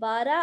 12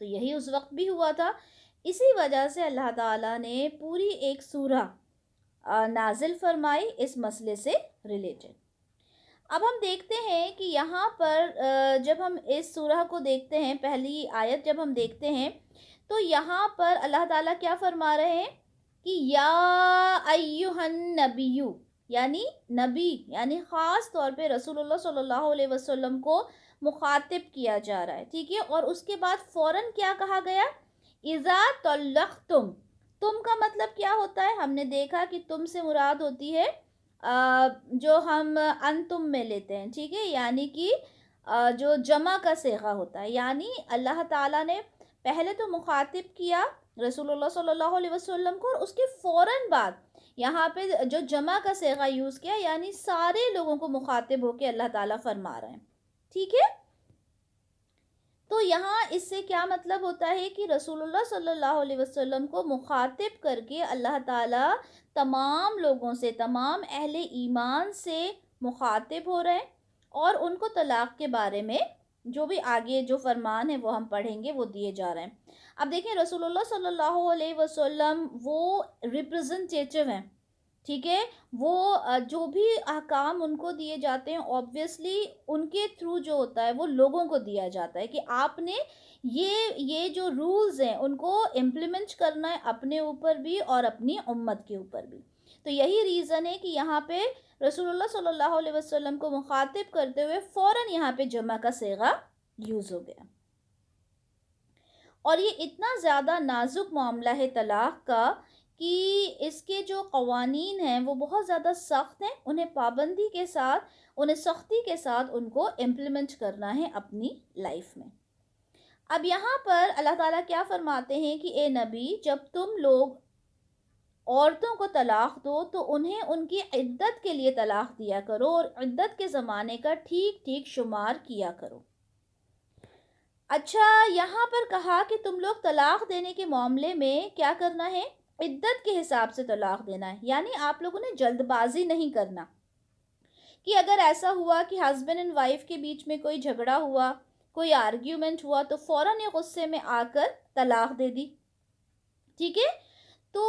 تو یہی اس وقت بھی ہوا تھا. اسی وجہ سے اللہ تعالیٰ نے پوری ایک سورہ نازل فرمائی اس مسئلے سے ریلیٹڈ. اب ہم دیکھتے ہیں کہ یہاں پر جب ہم اس سورہ کو دیکھتے ہیں، پہلی آیت جب ہم دیکھتے ہیں تو یہاں پر اللہ تعالیٰ کیا فرما رہے ہیں کہ یا ایہا النبی، یعنی نبی، یعنی خاص طور پہ رسول اللہ صلی اللہ علیہ وسلم کو مخاطب کیا جا رہا ہے. ٹھیک ہے، اور اس کے بعد فوراً کیا کہا گیا؟ اذا طلقتم. تم کا مطلب کیا ہوتا ہے؟ ہم نے دیکھا کہ تم سے مراد ہوتی ہے جو ہم انتم میں لیتے ہیں. ٹھیک ہے، یعنی کہ جو جمع کا صیغہ ہوتا ہے. یعنی اللہ تعالیٰ نے پہلے تو مخاطب کیا رسول اللہ صلی اللہ علیہ وسلم کو، اور اس کے فوراً بعد یہاں پہ جو جمع کا صیغہ یوز کیا، یعنی سارے لوگوں کو مخاطب ہو کے اللہ تعالیٰ فرما رہے ہیں. ٹھیک ہے، تو یہاں اس سے کیا مطلب ہوتا ہے کہ رسول اللہ صلی اللہ علیہ وسلم کو مخاطب کر کے اللہ تعالیٰ تمام لوگوں سے، تمام اہل ایمان سے مخاطب ہو رہے ہیں، اور ان کو طلاق کے بارے میں جو بھی آگے جو فرمان ہے وہ ہم پڑھیں گے وہ دیے جا رہے ہیں. اب دیکھیں رسول اللہ صلی اللہ علیہ وسلم وہ ریپرزنٹیٹیو ہیں. ٹھیک ہے، وہ جو بھی احکام ان کو دیے جاتے ہیں اوبویسلی ان کے تھرو جو ہوتا ہے وہ لوگوں کو دیا جاتا ہے کہ آپ نے یہ جو رولز ہیں ان کو امپلیمنٹ کرنا ہے اپنے اوپر بھی اور اپنی امت کے اوپر بھی. تو یہی ریزن ہے کہ یہاں پہ رسول اللہ صلی اللہ علیہ وسلم کو مخاطب کرتے ہوئے فوراً یہاں پہ جمع کا صیغہ یوز ہو گیا. اور یہ اتنا زیادہ نازک معاملہ ہے طلاق کا کہ اس کے جو قوانین ہیں وہ بہت زیادہ سخت ہیں. انہیں پابندی کے ساتھ، انہیں سختی کے ساتھ ان کو امپلیمنٹ کرنا ہے اپنی لائف میں. اب یہاں پر اللہ تعالیٰ کیا فرماتے ہیں کہ اے نبی، جب تم لوگ عورتوں کو طلاق دو تو انہیں ان کی عدت کے لیے طلاق دیا کرو اور عدت کے زمانے کا ٹھیک ٹھیک شمار کیا کرو. اچھا، یہاں پر کہا کہ تم لوگ طلاق دینے کے معاملے میں کیا کرنا ہے؟ عدت کے حساب سے طلاق دینا ہے. یعنی آپ لوگوں نے جلد بازی نہیں کرنا کہ اگر ایسا ہوا کہ ہسبینڈ اینڈ وائف کے بیچ میں کوئی جھگڑا ہوا، کوئی آرگیومنٹ ہوا تو فوراً یہ غصے میں آ کر طلاق دے دی. ٹھیک ہے، تو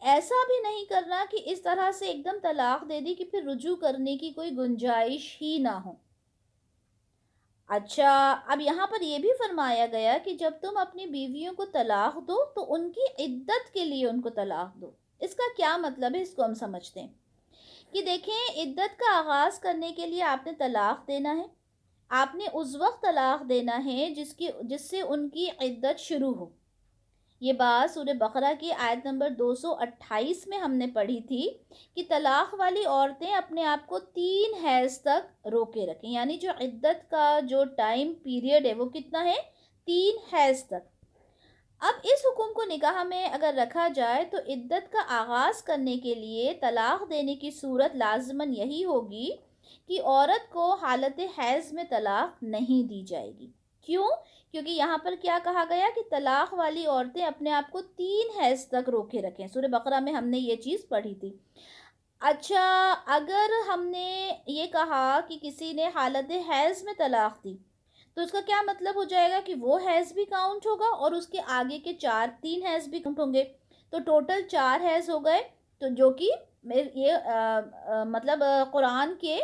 ایسا بھی نہیں کرنا کہ اس طرح سے ایک دم طلاق دے دی کہ پھر رجوع کرنے کی کوئی گنجائش ہی نہ ہو. اچھا، اب یہاں پر یہ بھی فرمایا گیا کہ جب تم اپنی بیویوں کو طلاق دو تو ان کی عدت کے لیے ان کو طلاق دو. اس کا کیا مطلب ہے اس کو ہم سمجھتے ہیں کہ دیکھیں عدت کا آغاز کرنے کے لیے آپ نے طلاق دینا ہے. آپ نے اس وقت طلاق دینا ہے جس سے ان کی عدت شروع ہو. یہ بات سورہ بقرہ کی آیت نمبر 228 میں ہم نے پڑھی تھی کہ طلاق والی عورتیں اپنے آپ کو 3 حیض تک روکے رکھیں. یعنی جو عدت کا جو ٹائم پیریڈ ہے وہ کتنا ہے؟ 3 حیض تک. اب اس حکم کو نگاہ میں اگر رکھا جائے تو عدت کا آغاز کرنے کے لیے طلاق دینے کی صورت لازماً یہی ہوگی کہ عورت کو حالت حیض میں طلاق نہیں دی جائے گی. کیوں؟ کیونکہ یہاں پر کیا کہا گیا کہ طلاق والی عورتیں اپنے آپ کو 3 حیض تک روکے رکھیں. سورہ بقرہ میں ہم نے یہ چیز پڑھی تھی. اچھا، اگر ہم نے یہ کہا کہ کسی نے حالت حیض میں طلاق دی تو اس کا کیا مطلب ہو جائے گا کہ وہ حیض بھی کاؤنٹ ہوگا اور اس کے آگے کے 3 حیض بھی کاؤنٹ ہوں گے. تو ٹوٹل 4 حیض ہو گئے. تو جو کہ یہ مطلب قرآن کے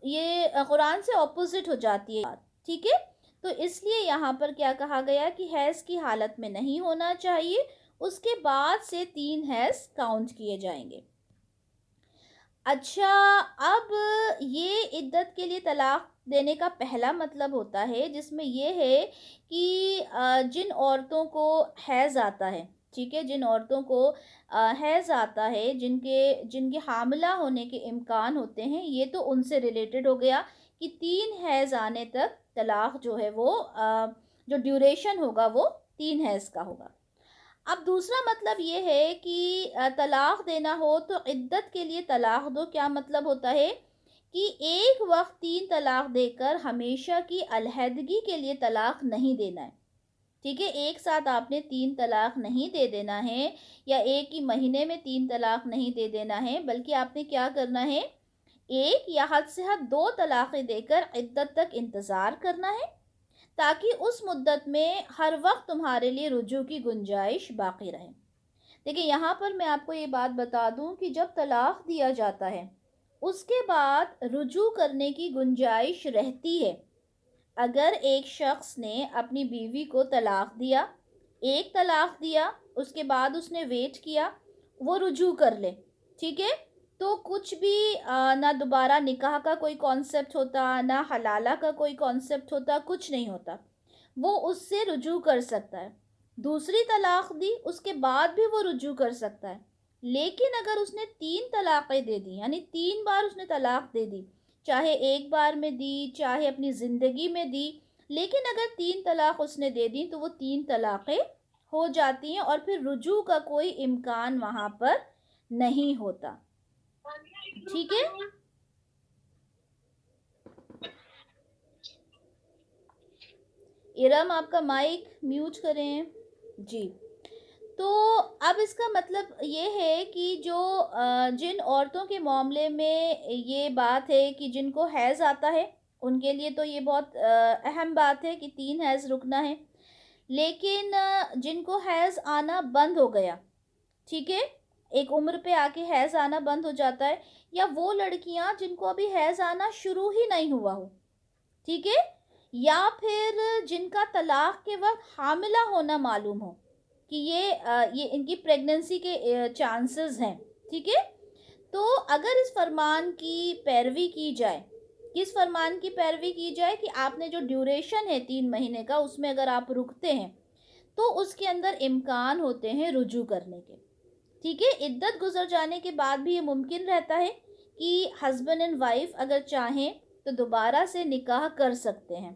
یہ قرآن سے اپوزٹ ہو جاتی ہے. ٹھیک ہے، تو اس لیے یہاں پر کیا کہا گیا کہ حیض کی حالت میں نہیں ہونا چاہیے، اس کے بعد سے 3 حیض کاؤنٹ کیے جائیں گے. اچھا، اب یہ عدت کے لیے طلاق دینے کا پہلا مطلب ہوتا ہے جس میں یہ ہے کہ جن عورتوں کو حیض آتا ہے، ٹھیک ہے، جن عورتوں کو حیض آتا ہے، جن کے حاملہ ہونے کے امکان ہوتے ہیں، یہ تو ان سے ریلیٹڈ ہو گیا کہ 3 حیض آنے تک طلاق جو ہے وہ جو ڈیوریشن ہوگا وہ 3 حیض کا ہوگا. اب دوسرا مطلب یہ ہے کہ طلاق دینا ہو تو عدت کے لیے طلاق دو. کیا مطلب ہوتا ہے کہ ایک وقت 3 طلاق دے کر ہمیشہ کی علیحدگی کے لیے طلاق نہیں دینا ہے. ٹھیک ہے، ایک ساتھ آپ نے 3 طلاق نہیں دے دینا ہے یا ایک ہی مہینے میں 3 طلاق نہیں دے دینا ہے، بلکہ آپ نے کیا کرنا ہے؟ ایک یا حد سے حد 2 طلاقیں دے کر عدت تک انتظار کرنا ہے تاکہ اس مدت میں ہر وقت تمہارے لیے رجوع کی گنجائش باقی رہے۔ دیکھیں یہاں پر میں آپ کو یہ بات بتا دوں کہ جب طلاق دیا جاتا ہے اس کے بعد رجوع کرنے کی گنجائش رہتی ہے۔ اگر ایک شخص نے اپنی بیوی کو طلاق دیا، ایک طلاق دیا، اس کے بعد اس نے ویٹ کیا، وہ رجوع کر لے، ٹھیک ہے، تو کچھ بھی نہ دوبارہ نکاح کا کوئی کانسیپٹ ہوتا، نہ حلالہ کا کوئی کانسیپٹ ہوتا، کچھ نہیں ہوتا، وہ اس سے رجوع کر سکتا ہے۔ دوسری طلاق دی، اس کے بعد بھی وہ رجوع کر سکتا ہے۔ لیکن اگر اس نے 3 طلاقیں دے دی، یعنی 3 بار اس نے طلاق دے دی، چاہے ایک بار میں دی، چاہے اپنی زندگی میں دی، لیکن اگر 3 طلاق اس نے دے دی تو وہ 3 طلاقیں ہو جاتی ہیں اور پھر رجوع کا کوئی امکان وہاں پر نہیں ہوتا، ٹھیک ہے۔ ارم آپ کا مائک میوٹ کریں جی۔ تو اب اس کا مطلب یہ ہے کہ جو جن عورتوں کے معاملے میں یہ بات ہے کہ جن کو حیض آتا ہے ان کے لیے تو یہ بہت اہم بات ہے کہ 3 حیض رکنا ہے، لیکن جن کو حیض آنا بند ہو گیا، ٹھیک ہے، ایک عمر پہ آ کے حیض آنا بند ہو جاتا ہے، یا وہ لڑکیاں جن کو ابھی حیض آنا شروع ہی نہیں ہوا ہو، ٹھیک ہے، یا پھر جن کا طلاق کے وقت حاملہ ہونا معلوم ہو کہ یہ ان کی پریگننسی کے چانسز ہیں، ٹھیک ہے، تو اگر اس فرمان کی پیروی کی جائے، کس فرمان کی پیروی کی جائے کہ آپ نے جو ڈیوریشن ہے 3 مہینے کا اس میں اگر آپ رکتے ہیں تو اس کے اندر امکان ہوتے ہیں رجوع کرنے کے، ٹھیک ہے۔ عدت گزر جانے کے بعد بھی یہ ممکن رہتا ہے کہ ہسبینڈ اینڈ وائف اگر چاہیں تو دوبارہ سے نکاح کر سکتے ہیں،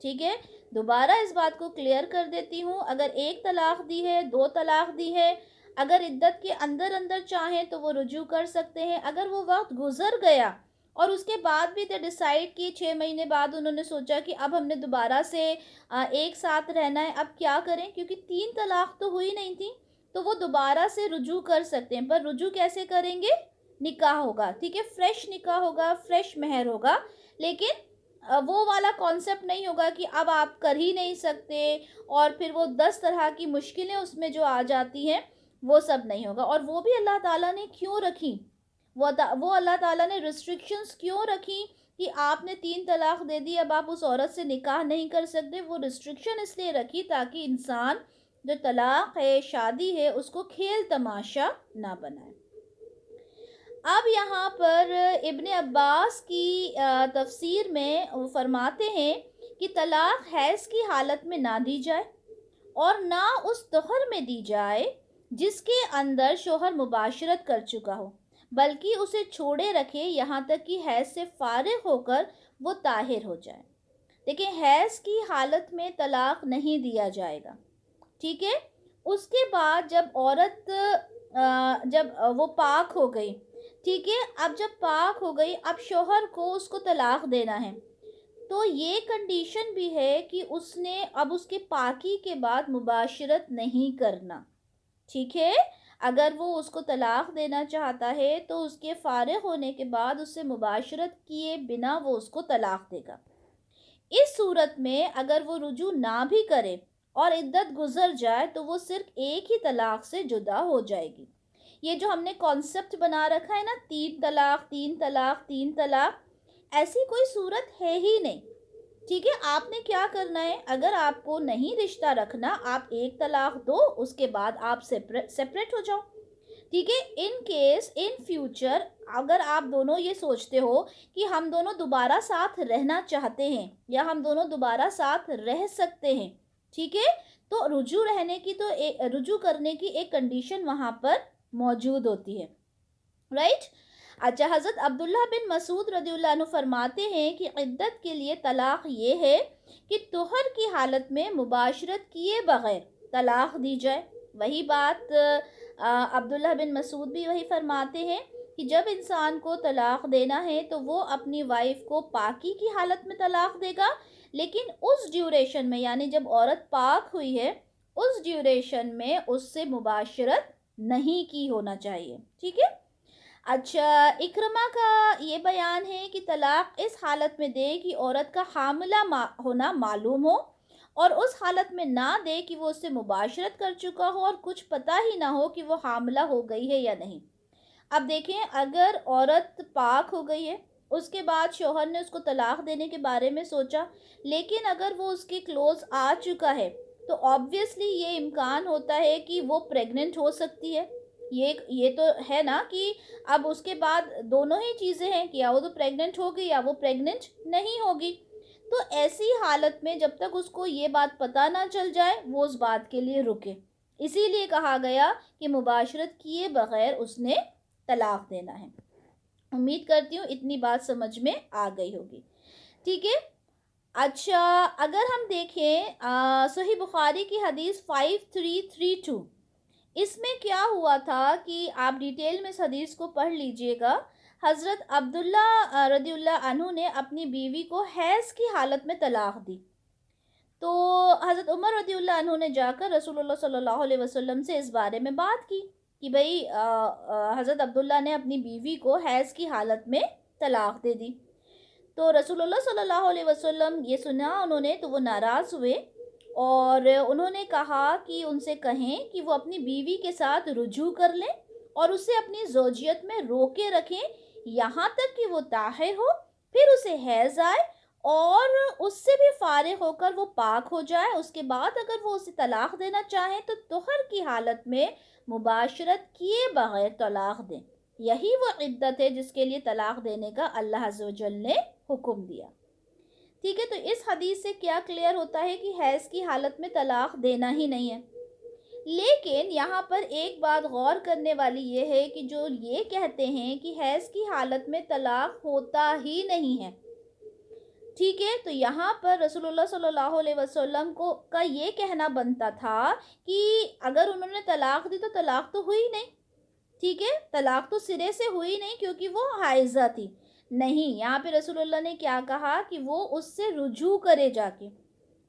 ٹھیک ہے۔ دوبارہ اس بات کو کلیئر کر دیتی ہوں، اگر 1 طلاق دی ہے، 2 طلاق دی ہے، اگر عدت کے اندر چاہیں تو وہ رجوع کر سکتے ہیں۔ اگر وہ وقت گزر گیا اور اس کے بعد بھی دے ڈیسائیڈ کی 6 مہینے بعد انہوں نے سوچا کہ اب ہم نے دوبارہ سے ایک ساتھ رہنا ہے، اب کیا کریں، کیونکہ 3 طلاق تو ہوئی نہیں تھی، تو وہ دوبارہ سے رجوع کر سکتے ہیں۔ پر رجوع کیسے کریں گے؟ نکاح ہوگا، ٹھیک ہے، فریش نکاح ہوگا، فریش مہر ہوگا، لیکن وہ والا کانسیپٹ نہیں ہوگا کہ اب آپ کر ہی نہیں سکتے اور پھر وہ 10 طرح کی مشکلیں اس میں جو آ جاتی ہیں وہ سب نہیں ہوگا۔ اور وہ بھی اللہ تعالیٰ نے کیوں رکھی، وہ اللہ تعالیٰ نے ریسٹرکشنز کیوں رکھی کہ آپ نے 3 طلاق دے دی، اب آپ اس عورت سے نکاح نہیں کر سکتے، وہ ریسٹرکشن اس لیے رکھی تاکہ انسان جو طلاق ہے، شادی ہے، اس کو کھیل تماشا نہ بنائے۔ اب یہاں پر ابن عباس کی تفسیر میں وہ فرماتے ہیں کہ طلاق حیض کی حالت میں نہ دی جائے اور نہ اس طہر میں دی جائے جس کے اندر شوہر مباشرت کر چکا ہو، بلکہ اسے چھوڑے رکھے یہاں تک کہ حیض سے فارغ ہو کر وہ طاہر ہو جائے۔ دیکھیں حیض کی حالت میں طلاق نہیں دیا جائے گا، ٹھیک ہے، اس کے بعد جب عورت جب وہ پاک ہو گئی، ٹھیک ہے، اب جب پاک ہو گئی اب شوہر کو اس کو طلاق دینا ہے، تو یہ کنڈیشن بھی ہے کہ اس نے اب اس کے پاکی کے بعد مباشرت نہیں کرنا، ٹھیک ہے، اگر وہ اس کو طلاق دینا چاہتا ہے تو اس کے فارغ ہونے کے بعد اس سے مباشرت کیے بنا وہ اس کو طلاق دے گا۔ اس صورت میں اگر وہ رجوع نہ بھی کرے اور عدت گزر جائے تو وہ صرف ایک ہی طلاق سے جدا ہو جائے گی۔ یہ جو ہم نے کانسیپٹ بنا رکھا ہے نا، 3 طلاق 3 طلاق 3 طلاق، ایسی کوئی صورت ہے ہی نہیں، ٹھیک ہے۔ آپ نے کیا کرنا ہے، اگر آپ کو نہیں رشتہ رکھنا آپ 1 طلاق دو، اس کے بعد آپ سیپریٹ ہو جاؤ، ٹھیک ہے۔ ان کیس ان فیوچر اگر آپ دونوں یہ سوچتے ہو کہ ہم دونوں دوبارہ ساتھ رہنا چاہتے ہیں یا ہم دونوں دوبارہ ساتھ رہ سکتے ہیں، ٹھیک ہے، تو رجوع کرنے کی ایک کنڈیشن وہاں پر موجود ہوتی ہے، رائٹ۔ اچھا، حضرت عبداللہ بن مسعود رضی اللہ عنہ فرماتے ہیں کہ عدت کے لیے طلاق یہ ہے کہ طہر کی حالت میں مباشرت کیے بغیر طلاق دی جائے۔ وہی بات عبداللہ بن مسعود بھی وہی فرماتے ہیں کہ جب انسان کو طلاق دینا ہے تو وہ اپنی وائف کو پاکی کی حالت میں طلاق دے گا، لیکن اس ڈیوریشن میں، یعنی جب عورت پاک ہوئی ہے اس ڈیوریشن میں اس سے مباشرت نہیں کی ہونا چاہیے، ٹھیک ہے۔ اچھا، اکرمہ کا یہ بیان ہے کہ طلاق اس حالت میں دے کہ عورت کا حاملہ ہونا معلوم ہو اور اس حالت میں نہ دے کہ وہ اس سے مباشرت کر چکا ہو اور کچھ پتہ ہی نہ ہو کہ وہ حاملہ ہو گئی ہے یا نہیں۔ اب دیکھیں، اگر عورت پاک ہو گئی ہے، اس کے بعد شوہر نے اس کو طلاق دینے کے بارے میں سوچا، لیکن اگر وہ اس کے کلوز آ چکا ہے تو آبویسلی یہ امکان ہوتا ہے کہ وہ پریگننٹ ہو سکتی ہے۔ یہ تو ہے نا کہ اب اس کے بعد دونوں ہی چیزیں ہیں کہ یا وہ تو پریگننٹ ہوگی یا وہ پریگننٹ نہیں ہوگی۔ تو ایسی حالت میں جب تک اس کو یہ بات پتہ نہ چل جائے وہ اس بات کے لیے رکے۔ اسی لیے کہا گیا کہ مباشرت کیے بغیر اس نے طلاق دینا ہے۔ امید کرتی ہوں اتنی بات سمجھ میں آ گئی ہوگی، ٹھیک ہے۔ اچھا، اگر ہم دیکھیں صحیح بخاری کی حدیث 5332، اس میں کیا ہوا تھا کہ آپ ڈیٹیل میں اس حدیث کو پڑھ لیجئے گا۔ حضرت عبداللہ رضی اللہ عنہ نے اپنی بیوی کو حیض کی حالت میں طلاق دی، تو حضرت عمر رضی اللہ عنہ نے جا کر رسول اللہ صلی اللہ علیہ وسلم سے اس بارے میں بات کی کہ بھئی حضرت عبداللہ نے اپنی بیوی کو حیض کی حالت میں طلاق دے دی۔ تو رسول اللہ صلی اللہ علیہ وسلم یہ سنا انہوں نے تو وہ ناراض ہوئے اور انہوں نے کہا کہ ان سے کہیں کہ وہ اپنی بیوی کے ساتھ رجوع کر لیں اور اسے اپنی زوجیت میں روکے رکھیں یہاں تک کہ وہ طاہر ہو، پھر اسے حیض آئے اور اس سے بھی فارغ ہو کر وہ پاک ہو جائے۔ اس کے بعد اگر وہ اسے طلاق دینا چاہیں تو طہر کی حالت میں مباشرت کیے بغیر طلاق دیں۔ یہی وہ عدت ہے جس کے لیے طلاق دینے کا اللہ عز و جل نے حکم دیا، ٹھیک ہے۔ تو اس حدیث سے کیا کلیئر ہوتا ہے کہ حیض کی حالت میں طلاق دینا ہی نہیں ہے۔ لیکن یہاں پر ایک بات غور کرنے والی یہ ہے کہ جو یہ کہتے ہیں کہ حیض کی حالت میں طلاق ہوتا ہی نہیں ہے، ٹھیک ہے، تو یہاں پر رسول اللہ صلی اللہ علیہ وسلم کا یہ کہنا بنتا تھا کہ اگر انہوں نے طلاق دی تو طلاق تو ہوئی نہیں، ٹھیک ہے، طلاق تو سرے سے ہوئی نہیں کیونکہ وہ حائضہ تھی۔ نہیں، یہاں پہ رسول اللہ نے کیا کہا کہ وہ اس سے رجوع کرے جا کے۔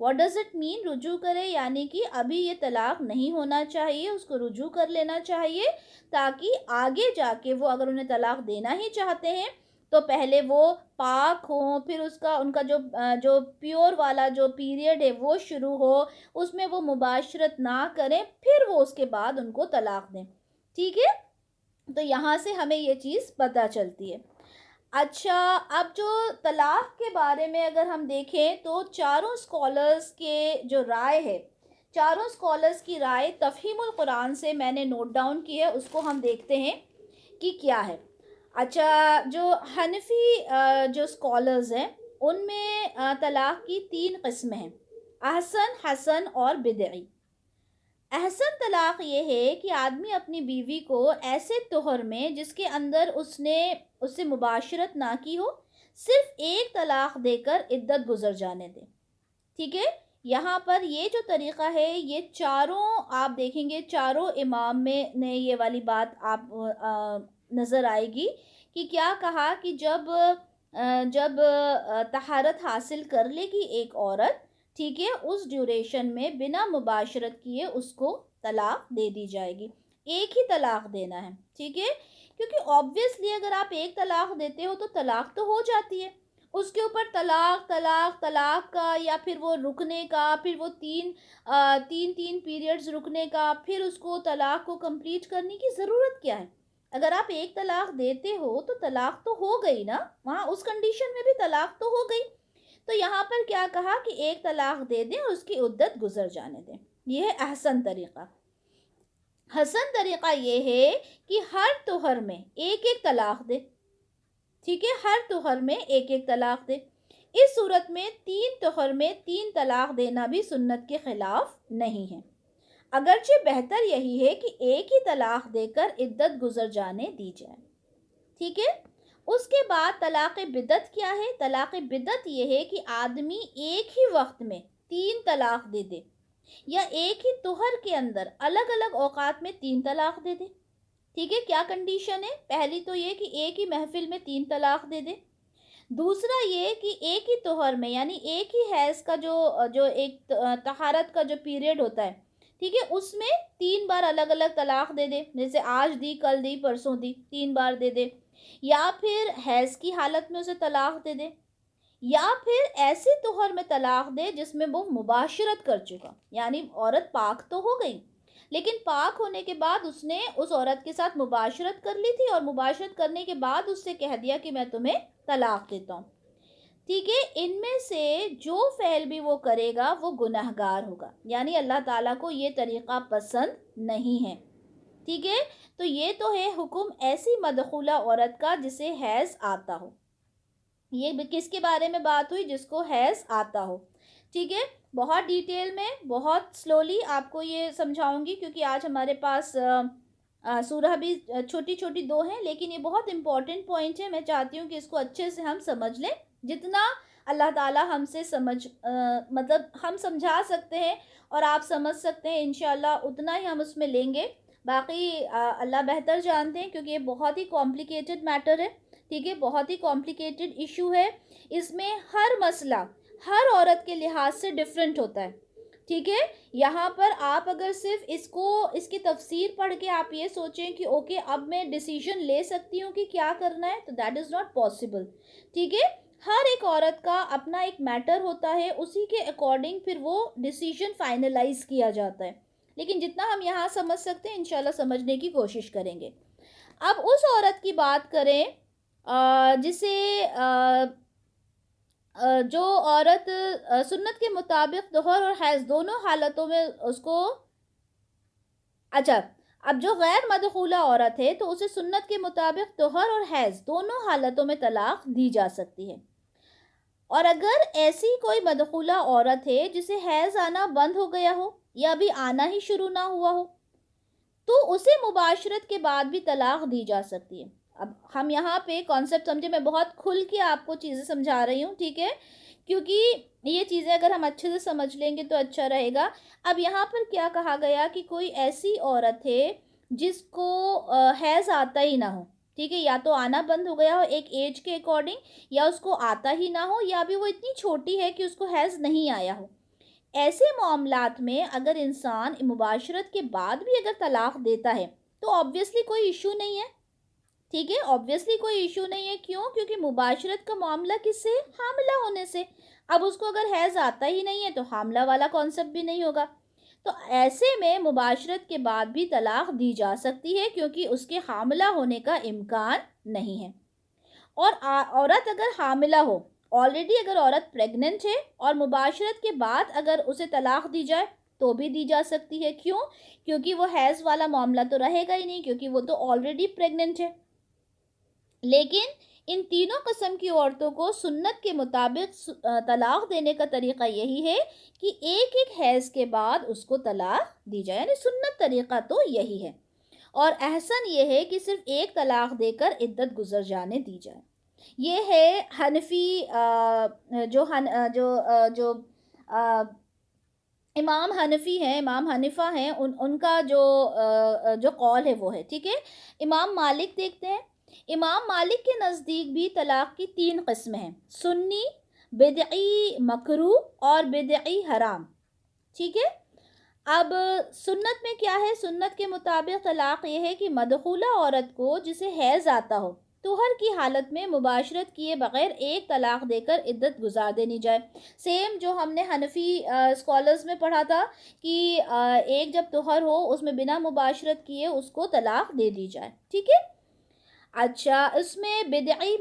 واٹ ڈز اٹ مین رجوع کرے؟ یعنی کہ ابھی یہ طلاق نہیں ہونا چاہیے، اس کو رجوع کر لینا چاہیے تاکہ آگے جا کے وہ اگر انہیں طلاق دینا ہی چاہتے ہیں تو پہلے وہ پاک ہوں، پھر ان کا جو پیور والا جو پیریڈ ہے وہ شروع ہو، اس میں وہ مباشرت نہ کریں، پھر وہ اس کے بعد ان کو طلاق دیں، ٹھیک ہے۔ تو یہاں سے ہمیں یہ چیز پتہ چلتی ہے۔ اچھا، اب جو طلاق کے بارے میں اگر ہم دیکھیں تو چاروں اسکالرز کے جو رائے ہے، چاروں اسکالرز کی رائے تفہیم القرآن سے میں نے نوٹ ڈاؤن کی ہے، اس کو ہم دیکھتے ہیں کہ کیا ہے۔ اچھا، جو حنفی جو اسکالرز ہیں ان میں طلاق کی 3 قسمیں ہیں، احسن، حسن اور بدعی۔ احسن طلاق یہ ہے کہ آدمی اپنی بیوی کو ایسے طہر میں جس کے اندر اس نے اس سے مباشرت نہ کی ہو، صرف ایک طلاق دے کر عدت گزر جانے دے، ٹھیک ہے۔ یہاں پر یہ جو طریقہ ہے یہ چاروں آپ دیکھیں گے، چاروں امام میں نے یہ والی بات آپ نظر آئے گی کہ کیا کہا کہ جب طہارت حاصل کر لے گی ایک عورت، ٹھیک ہے، اس ڈیوریشن میں بنا مباشرت کیے اس کو طلاق دے دی جائے گی۔ ایک ہی طلاق دینا ہے، ٹھیک ہے، کیونکہ آبویسلی اگر آپ ایک طلاق دیتے ہو تو طلاق تو ہو جاتی ہے، اس کے اوپر طلاق کا یا پھر وہ رکنے کا، پھر وہ تین پیریڈز رکنے کا، پھر اس کو طلاق کو کمپلیٹ کرنے کی ضرورت کیا ہے؟ اگر آپ ایک طلاق دیتے ہو تو طلاق تو ہو گئی نا، وہاں اس کنڈیشن میں بھی طلاق تو ہو گئی۔ تو یہاں پر کیا کہا کہ ایک طلاق دے دیں اور اس کی عدت گزر جانے دیں، یہ ہے احسن طریقہ۔ حسن طریقہ یہ ہے کہ ہر طہر میں ایک ایک طلاق دے، ٹھیک ہے، ہر طہر میں ایک ایک طلاق دے۔ اس صورت میں 3 طہر میں 3 طلاق دینا بھی سنت کے خلاف نہیں ہے، اگرچہ بہتر یہی ہے کہ ایک ہی طلاق دے کر عدت گزر جانے دی جائے، ٹھیک ہے۔ اس کے بعد طلاق بدعت کیا ہے؟ طلاق بدعت یہ ہے کہ آدمی ایک ہی وقت میں 3 طلاق دے دے یا ایک ہی طہر کے اندر الگ الگ اوقات میں 3 طلاق دے دے، ٹھیک ہے۔ کیا کنڈیشن ہے؟ پہلی تو یہ کہ ایک ہی محفل میں 3 طلاق دے دے، دوسرا یہ کہ ایک ہی طہر میں یعنی ایک ہی حیض کا جو ایک طہارت کا جو پیریڈ ہوتا ہے، ٹھیک ہے، اس میں 3 بار الگ الگ طلاق دے دے، جیسے آج دی، کل دی، پرسوں دی، 3 بار دے دے، یا پھر حیض کی حالت میں اسے طلاق دے دے، یا پھر ایسے طہر میں طلاق دے جس میں وہ مباشرت کر چکا، یعنی عورت پاک تو ہو گئی لیکن پاک ہونے کے بعد اس نے اس عورت کے ساتھ مباشرت کر لی تھی، اور مباشرت کرنے کے بعد اس سے کہہ دیا کہ میں تمہیں طلاق دیتا ہوں، ٹھیک ہے؟ ان میں سے جو فعل بھی وہ کرے گا وہ گناہگار ہوگا، یعنی اللہ تعالیٰ کو یہ طریقہ پسند نہیں ہے، ٹھیک ہے؟ تو یہ تو ہے حکم ایسی مدخولہ عورت کا جسے حیض آتا ہو۔ یہ کس کے بارے میں بات ہوئی؟ جس کو حیض آتا ہو، ٹھیک ہے؟ بہت ڈیٹیل میں، بہت سلولی آپ کو یہ سمجھاؤں گی، کیونکہ آج ہمارے پاس سورہ بھی چھوٹی چھوٹی دو ہیں، لیکن یہ بہت امپورٹنٹ پوائنٹ ہے، میں چاہتی ہوں کہ اس کو اچھے سے ہم سمجھ لیں، جتنا اللہ تعالیٰ ہم سے مطلب ہم سمجھا سکتے ہیں اور آپ سمجھ سکتے ہیں انشاءاللہ اتنا ہی ہم اس میں لیں گے، باقی اللہ بہتر جانتے ہیں، کیونکہ یہ بہت ہی کمپلیکیٹڈ میٹر ہے، ٹھیک ہے؟ بہت ہی کمپلیکیٹڈ ایشو ہے، اس میں ہر مسئلہ ہر عورت کے لحاظ سے ڈیفرنٹ ہوتا ہے، ٹھیک ہے؟ یہاں پر آپ اگر صرف اس کی تفسیر پڑھ کے آپ یہ سوچیں کہ اوکے اب میں ڈیسیژن لے سکتی ہوں کہ کیا کرنا ہے، تو دیٹ از ناٹ پاسبل، ٹھیک ہے؟ ہر ایک عورت کا اپنا ایک میٹر ہوتا ہے، اسی کے اکارڈنگ پھر وہ ڈیسیژن فائنلائز کیا جاتا ہے، لیکن جتنا ہم یہاں سمجھ سکتے ہیں انشاءاللہ سمجھنے کی کوشش کریں گے۔ اب اس عورت کی بات کریں جسے جو عورت سنت کے مطابق طہر اور حیض دونوں حالتوں میں اس کو، اچھا اب جو غیر مدخولہ عورت ہے تو اسے سنت کے مطابق طہر اور حیض دونوں حالتوں میں طلاق دی جا سکتی ہے، اور اگر ایسی کوئی مدخولہ عورت ہے جسے حیض آنا بند ہو گیا ہو یا ابھی آنا ہی شروع نہ ہوا ہو تو اسے مباشرت کے بعد بھی طلاق دی جا سکتی ہے۔ اب ہم یہاں پہ کانسیپٹ سمجھے، میں بہت کھل کے آپ کو چیزیں سمجھا رہی ہوں، ٹھیک ہے؟ کیونکہ یہ چیزیں اگر ہم اچھے سے سمجھ لیں گے تو اچھا رہے گا۔ اب یہاں پر کیا کہا گیا کہ کوئی ایسی عورت ہے جس کو حیض آتا ہی نہ ہو، ٹھیک ہے؟ یا تو آنا بند ہو گیا ہو ایک ایج کے اکارڈنگ، یا اس کو آتا ہی نہ ہو، یا بھی وہ اتنی چھوٹی ہے کہ اس کو حیض نہیں آیا ہو۔ ایسے معاملات میں اگر انسان مباشرت کے بعد بھی اگر طلاق دیتا ہے تو آبویسلی کوئی ایشو نہیں ہے، ٹھیک ہے؟ آبویسلی کوئی ایشو نہیں ہے، کیوں؟ کیونکہ مباشرت کا معاملہ کس سے؟ حاملہ ہونے سے۔ اب اس کو اگر حیض آتا ہی نہیں ہے تو حاملہ والا کانسیپٹ بھی نہیں ہوگا، تو ایسے میں مباشرت کے بعد بھی طلاق دی جا سکتی ہے کیونکہ اس کے حاملہ ہونے کا امکان نہیں ہے۔ اور عورت اگر حاملہ ہو، آلریڈی اگر عورت پریگننٹ ہے اور مباشرت کے بعد اگر اسے طلاق دی جائے تو بھی دی جا سکتی ہے، کیوں؟ کیونکہ وہ حیض والا معاملہ تو رہے گا ہی نہیں، کیونکہ وہ تو آلریڈی پریگننٹ ہے۔ لیکن ان تینوں قسم کی عورتوں کو سنت کے مطابق طلاق دینے کا طریقہ یہی ہے کہ ایک ایک حیض کے بعد اس کو طلاق دی جائے، یعنی سنت طریقہ تو یہی ہے، اور احسن یہ ہے کہ صرف ایک طلاق دے کر عدت گزر جانے دی جائے۔ یہ ہے حنفی جو امام حنفی ہیں، امام حنیفہ ہیں، ان کا جو قول ہے وہ ہے، ٹھیک ہے؟ امام مالک دیکھتے ہیں، امام مالک کے نزدیک بھی طلاق کی 3 قسمیں ہیں: سنی، بدعی مکروہ اور بدعی حرام، ٹھیک ہے؟ اب سنت میں کیا ہے؟ سنت کے مطابق طلاق یہ ہے کہ مدخولہ عورت کو جسے حیض آتا ہو طہر کی حالت میں مباشرت کیے بغیر ایک طلاق دے کر عدت گزار دینی جائے، سیم جو ہم نے حنفی اسکالرز میں پڑھا تھا کہ ایک جب طہر ہو اس میں بنا مباشرت کیے اس کو طلاق دے دی جائے، ٹھیک ہے؟ اچھا اس میں بدعی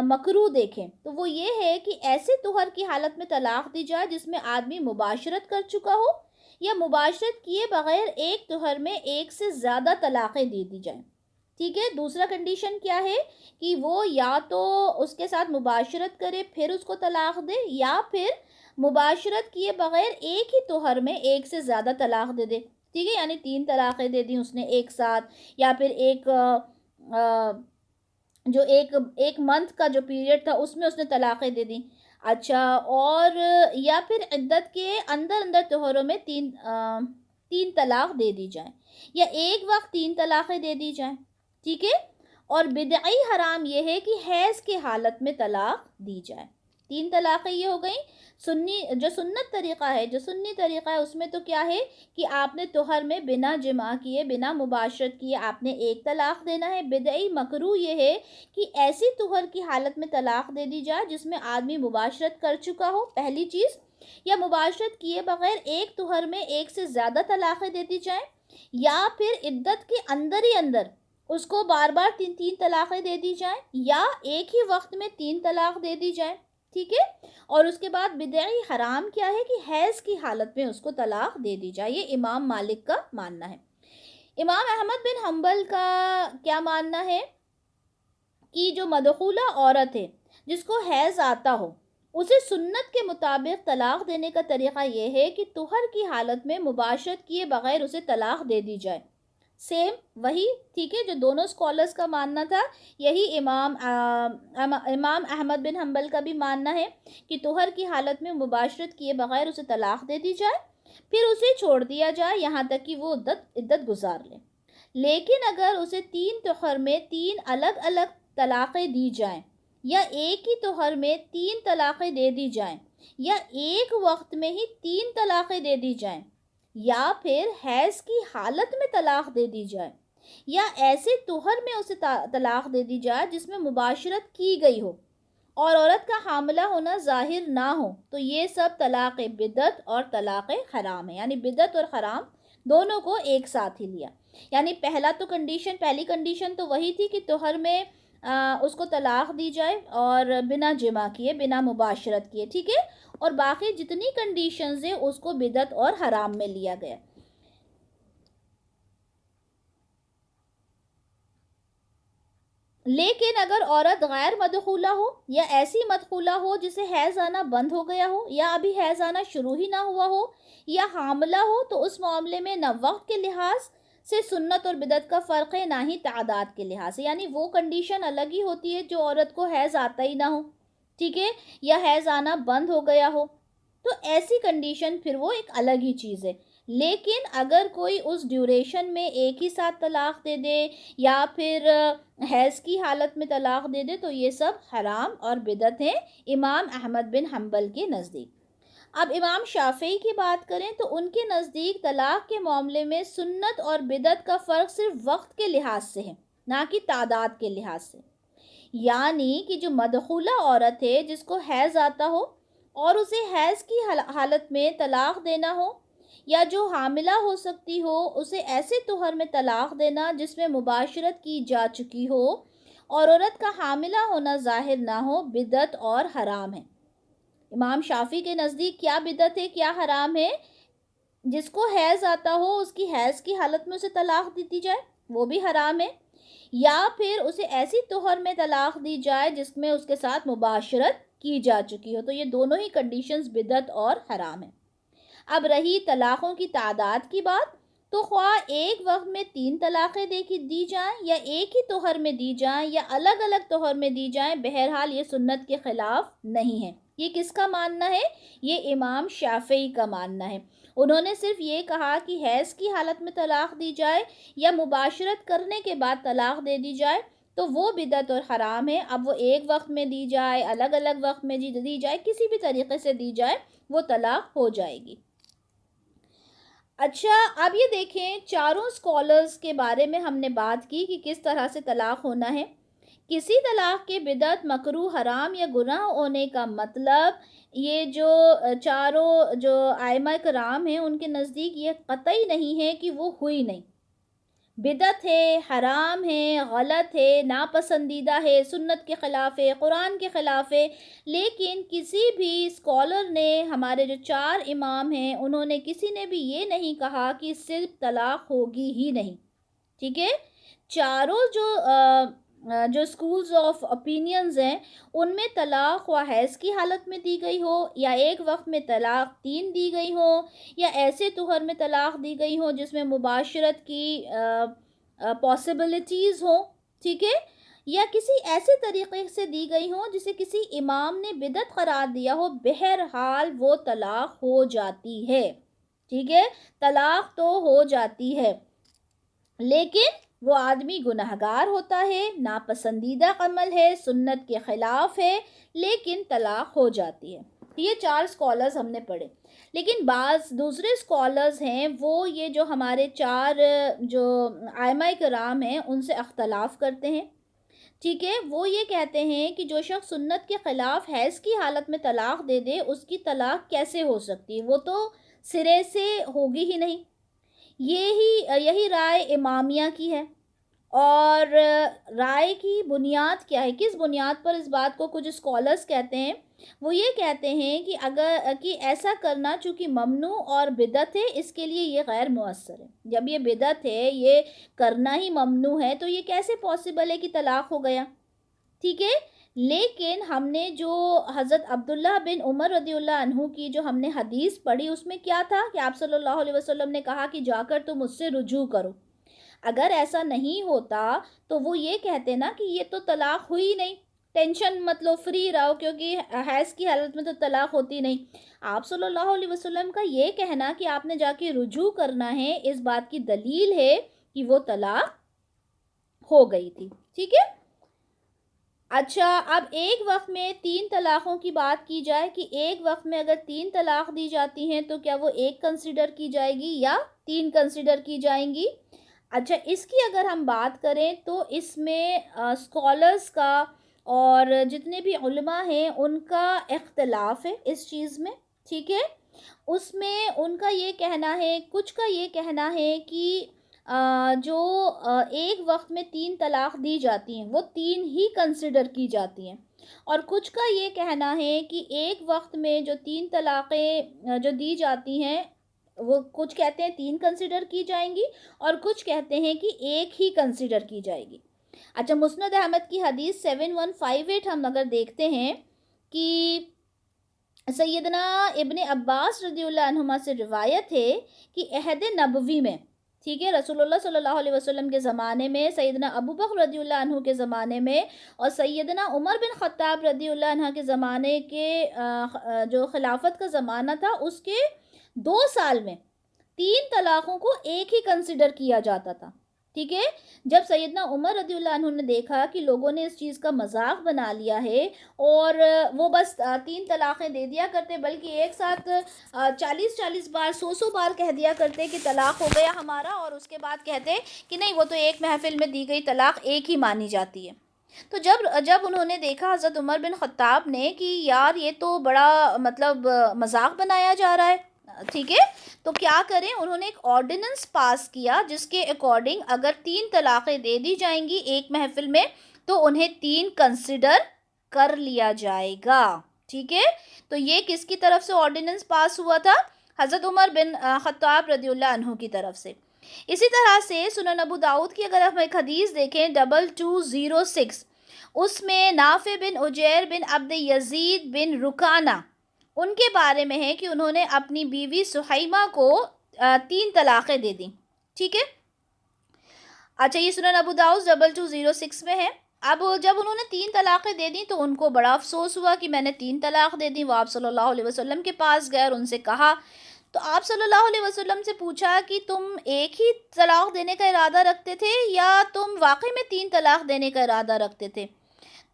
مکروہ دیکھیں تو وہ یہ ہے کہ ایسے طہر کی حالت میں طلاق دی جائے جس میں آدمی مباشرت کر چکا ہو یا مباشرت کیے بغیر ایک طہر میں ایک سے زیادہ طلاقیں دے دی جائیں، ٹھیک ہے؟ دوسرا کنڈیشن کیا ہے کہ وہ یا تو اس کے ساتھ مباشرت کرے پھر اس کو طلاق دے، یا پھر مباشرت کیے بغیر ایک ہی طہر میں ایک سے زیادہ طلاق دے دے، ٹھیک ہے؟ یعنی 3 طلاقیں دے دیں اس نے ایک ساتھ، یا پھر جو ایک منتھ کا جو پیریڈ تھا اس میں اس نے طلاقیں دے دیں، اچھا، اور یا پھر عدت کے اندر طہروں میں 3 طلاق دے دی جائیں، یا ایک وقت 3 طلاقیں دے دی جائیں، ٹھیک ہے؟ اور بدعی حرام یہ ہے کہ حیض کی حالت میں طلاق دی جائے، 3 طلاقیں یہ ہو گئیں. جو سنت طریقہ ہے، جو سنی طریقہ ہے، اس میں تو کیا ہے کہ آپ نے طہر میں بنا جماع کیے، بنا مباشرت کیے آپ نے 1 طلاق دینا ہے. بدعی مکروہ یہ ہے کہ ایسی طہر کی حالت میں طلاق دے دی جائے جس میں آدمی مباشرت کر چکا ہو، پہلی چیز، یا مباشرت کیے بغیر ایک طہر میں ایک سے زیادہ طلاقیں دے دی جائیں، یا پھر عدت کے اندر ہی اندر اس کو بار بار 3 طلاقیں دے دی جائیں، یا ایک ہی وقت میں 3 طلاق دے دی جائیں. ٹھیک ہے. اور اس کے بعد بدعی حرام کیا ہے کہ حیض کی حالت میں اس کو طلاق دے دی جائے. یہ امام مالک کا ماننا ہے. امام احمد بن حنبل کا کیا ماننا ہے کہ جو مدخولہ عورت ہے جس کو حیض آتا ہو، اسے سنت کے مطابق طلاق دینے کا طریقہ یہ ہے کہ طہر کی حالت میں مباشرت کیے بغیر اسے طلاق دے دی جائے. سیم وہی، ٹھیک ہے، جو دونوں اسکالرز کا ماننا تھا، یہی امام احمد بن حنبل کا بھی ماننا ہے کہ طہر کی حالت میں مباشرت کیے بغیر اسے طلاق دے دی جائے، پھر اسے چھوڑ دیا جائے یہاں تک کہ وہ عدت گزار لے. لیکن اگر اسے 3 طہر میں 3 الگ الگ طلاقیں دی جائیں، یا ایک ہی طہر میں 3 طلاقیں دے دی جائیں، یا ایک وقت میں ہی 3 طلاقیں دے دی جائیں، یا پھر حیض کی حالت میں طلاق دے دی جائے، یا ایسے طہر میں اسے طلاق دے دی جائے جس میں مباشرت کی گئی ہو اور عورت کا حاملہ ہونا ظاہر نہ ہو، تو یہ سب طلاق بدعت اور طلاق حرام ہے. یعنی بدعت اور حرام دونوں کو ایک ساتھ ہی لیا. یعنی پہلی کنڈیشن تو وہی تھی کہ طہر میں اس کو طلاق دی جائے اور بنا جماع کیے، بنا مباشرت کیے. ٹھیک ہے. اور باقی جتنی کنڈیشنز ہیں اس کو بدعت اور حرام میں لیا گیا. لیکن اگر عورت غیر مدخولہ ہو یا ایسی مدخولہ ہو جسے حیض آنا بند ہو گیا ہو، یا ابھی حیض آنا شروع ہی نہ ہوا ہو، یا حاملہ ہو، تو اس معاملے میں نہ وقت کے لحاظ سے سنت اور بدعت کا فرق ہے، نہ ہی تعداد کے لحاظ سے. یعنی وہ کنڈیشن الگ ہی ہوتی ہے جو عورت کو حیض آتا ہی نہ ہو، ٹھیک ہے، یا حیض آنا بند ہو گیا ہو، تو ایسی کنڈیشن پھر وہ ایک الگ ہی چیز ہے. لیکن اگر کوئی اس ڈیوریشن میں ایک ہی ساتھ طلاق دے دے یا پھر حیض کی حالت میں طلاق دے دے تو یہ سب حرام اور بدعت ہیں امام احمد بن حنبل کے نزدیک. اب امام شافعی کی بات کریں تو ان کے نزدیک طلاق کے معاملے میں سنت اور بدعت کا فرق صرف وقت کے لحاظ سے ہے، نہ کہ تعداد کے لحاظ سے. یعنی کہ جو مدخولہ عورت ہے جس کو حیض آتا ہو اور اسے حیض کی حالت میں طلاق دینا ہو، یا جو حاملہ ہو سکتی ہو اسے ایسے طہر میں طلاق دینا جس میں مباشرت کی جا چکی ہو اور عورت کا حاملہ ہونا ظاہر نہ ہو، بدعت اور حرام ہے. امام شافعی کے نزدیک کیا بدعت ہے، کیا حرام ہے؟ جس کو حیض آتا ہو اس کی حیض کی حالت میں اسے طلاق دی جائے، وہ بھی حرام ہے، یا پھر اسے ایسی طہر میں طلاق دی جائے جس میں اس کے ساتھ مباشرت کی جا چکی ہو. تو یہ دونوں ہی کنڈیشنز بدعت اور حرام ہیں. اب رہی طلاقوں کی تعداد کی بات، تو خواہ ایک وقت میں 3 طلاقیں دی جائیں یا ایک ہی طہر میں دی جائیں یا الگ الگ طہر میں دی جائیں، بہرحال یہ سنت کے خلاف نہیں ہے. یہ کس کا ماننا ہے؟ یہ امام شافعی کا ماننا ہے. انہوں نے صرف یہ کہا کہ حیض کی حالت میں طلاق دی جائے یا مباشرت کرنے کے بعد طلاق دے دی جائے تو وہ بدعت اور حرام ہے. اب وہ ایک وقت میں دی جائے، الگ الگ وقت میں دی جائے، کسی بھی طریقے سے دی جائے، وہ طلاق ہو جائے گی. اچھا، اب یہ دیکھیں چاروں اسکالرز کے بارے میں ہم نے بات کی کہ کس طرح سے طلاق ہونا ہے. کسی طلاق کے بدعت، مکروہ، حرام یا گناہ ہونے کا مطلب یہ جو چاروں جو ائمہ کرام ہیں ان کے نزدیک یہ قطعی نہیں ہے کہ وہ ہوئی نہیں. بدعت ہے، حرام ہے، غلط ہے، ناپسندیدہ ہے، سنت کے خلاف ہے، قرآن کے خلاف ہے. لیکن کسی بھی اسکالر نے، ہمارے جو 4 امام ہیں، انہوں نے کسی نے بھی یہ نہیں کہا کہ صرف طلاق ہوگی ہی نہیں. ٹھیک ہے. چاروں جو اسکولز آف اوپینینز ہیں ان میں طلاق و حیض کی حالت میں دی گئی ہو، یا ایک وقت میں طلاق 3 دی گئی ہو، یا ایسے طہر میں طلاق دی گئی ہو جس میں مباشرت کی پاسبلٹیز ہوں، ٹھیک ہے، یا کسی ایسے طریقے سے دی گئی ہوں جسے کسی امام نے بدعت قرار دیا ہو، بہرحال وہ طلاق ہو جاتی ہے. ٹھیک ہے، طلاق تو ہو جاتی ہے. لیکن وہ آدمی گنہگار ہوتا ہے، ناپسندیدہ عمل ہے، سنت کے خلاف ہے، لیکن طلاق ہو جاتی ہے۔ یہ 4 اسکالرز ہم نے پڑھے، لیکن بعض دوسرے اسکالرز ہیں وہ یہ جو ہمارے 4 جو ائمہ کرام ہیں ان سے اختلاف کرتے ہیں، ٹھیک ہے۔ وہ یہ کہتے ہیں کہ جو شخص سنت کے خلاف حیض کی حالت میں طلاق دے دے اس کی طلاق کیسے ہو سکتی ہے، وہ تو سرے سے ہوگی ہی نہیں۔ یہی رائے امامیہ کی ہے، اور رائے کی بنیاد کیا ہے، کس بنیاد پر اس بات کو کچھ اسکالرز کہتے ہیں؟ وہ یہ کہتے ہیں کہ ایسا کرنا چونکہ ممنوع اور بدعت ہے، اس کے لیے یہ غیر مؤثر ہے۔ جب یہ بدعت ہے، یہ کرنا ہی ممنوع ہے، تو یہ کیسے پاسبل ہے کہ طلاق ہو گیا، ٹھیک ہے۔ لیکن ہم نے جو حضرت عبداللہ بن عمر رضی اللہ عنہ کی جو ہم نے حدیث پڑھی، اس میں کیا تھا کہ آپ صلی اللہ علیہ وسلم نے کہا کہ جا کر تم اس سے رجوع کرو۔ اگر ایسا نہیں ہوتا تو وہ یہ کہتے نا کہ یہ تو طلاق ہوئی نہیں، ٹینشن مطلب فری رہو، کیونکہ حیض کی حالت میں تو طلاق ہوتی نہیں۔ آپ صلی اللہ علیہ وسلم کا یہ کہنا کہ آپ نے جا کے رجوع کرنا ہے، اس بات کی دلیل ہے کہ وہ طلاق ہو گئی تھی، ٹھیک ہے۔ اچھا، اب ایک وقت میں 3 طلاقوں کی بات کی جائے کہ ایک وقت میں اگر 3 طلاق دی جاتی ہیں تو کیا وہ ایک کنسیڈر کی جائے گی یا 3 کنسیڈر کی جائیں گی؟ اچھا، اس کی اگر ہم بات کریں تو اس میں اسکالرز کا اور جتنے بھی علماء ہیں ان کا اختلاف ہے اس چیز میں، ٹھیک ہے۔ اس میں ان کا یہ کہنا ہے، کچھ کا یہ کہنا ہے کہ جو ایک وقت میں 3 طلاق دی جاتی ہیں وہ 3 ہی کنسیڈر کی جاتی ہیں، اور کچھ کا یہ کہنا ہے کہ ایک وقت میں جو 3 طلاقیں جو دی جاتی ہیں وہ کچھ کہتے ہیں 3 کنسیڈر کی جائیں گی، اور کچھ کہتے ہیں کہ ایک ہی کنسیڈر کی جائے گی۔ اچھا، مسند احمد کی حدیث 7158 ہم اگر دیکھتے ہیں کہ سیدنا ابن عباس رضی اللہ عنہما سے روایت ہے کہ عہد نبوی میں، ٹھیک ہے، رسول اللہ صلی اللہ علیہ وسلم کے زمانے میں، سیدنا ابو بکر رضی اللہ عنہ کے زمانے میں، اور سیدنا عمر بن خطاب رضی اللہ عنہ کے زمانے کے جو خلافت کا زمانہ تھا اس کے 2 سال میں 3 طلاقوں کو ایک ہی کنسیڈر کیا جاتا تھا، ٹھیک ہے۔ جب سیدنا عمر رضی اللہ عنہ نے دیکھا کہ لوگوں نے اس چیز کا مذاق بنا لیا ہے اور وہ بس 3 طلاقیں دے دیا کرتے، بلکہ ایک ساتھ 40 بار 100 بار کہہ دیا کرتے کہ طلاق ہو گیا ہمارا، اور اس کے بعد کہتے کہ نہیں وہ تو ایک محفل میں دی گئی طلاق ایک ہی مانی جاتی ہے۔ تو جب انہوں نے دیکھا حضرت عمر بن خطاب نے کہ یار یہ تو بڑا مطلب مذاق بنایا جا رہا ہے، ٹھیک ہے، تو کیا کریں، انہوں نے ایک آرڈیننس پاس کیا جس کے اکارڈنگ اگر 3 طلاقیں دے دی جائیں گی ایک محفل میں تو انہیں 3 کنسیڈر کر لیا جائے گا، ٹھیک ہے۔ تو یہ کس کی طرف سے آرڈیننس پاس ہوا تھا؟ حضرت عمر بن خطاب رضی اللہ عنہ کی طرف سے۔ اسی طرح سے سنن ابو داؤد کی اگر ہم ایک حدیث دیکھیں 2206، اس میں نافع بن عجیر بن عبد یزید بن رکانہ ان کے بارے میں ہے کہ انہوں نے اپنی بیوی سحیمہ کو 3 طلاقیں دے دیں، ٹھیک ہے۔ اچھا، یہ سنن ابو داؤد 2206 میں ہے۔ اب جب انہوں نے 3 طلاقیں دے دیں تو ان کو بڑا افسوس ہوا کہ میں نے 3 طلاق دے دیں۔ وہ آپ صلی اللہ علیہ وسلم کے پاس گئے اور ان سے کہا، تو آپ صلی اللہ علیہ وسلم سے پوچھا کہ تم ایک ہی طلاق دینے کا ارادہ رکھتے تھے یا تم واقعی میں 3 طلاق دینے کا ارادہ رکھتے تھے؟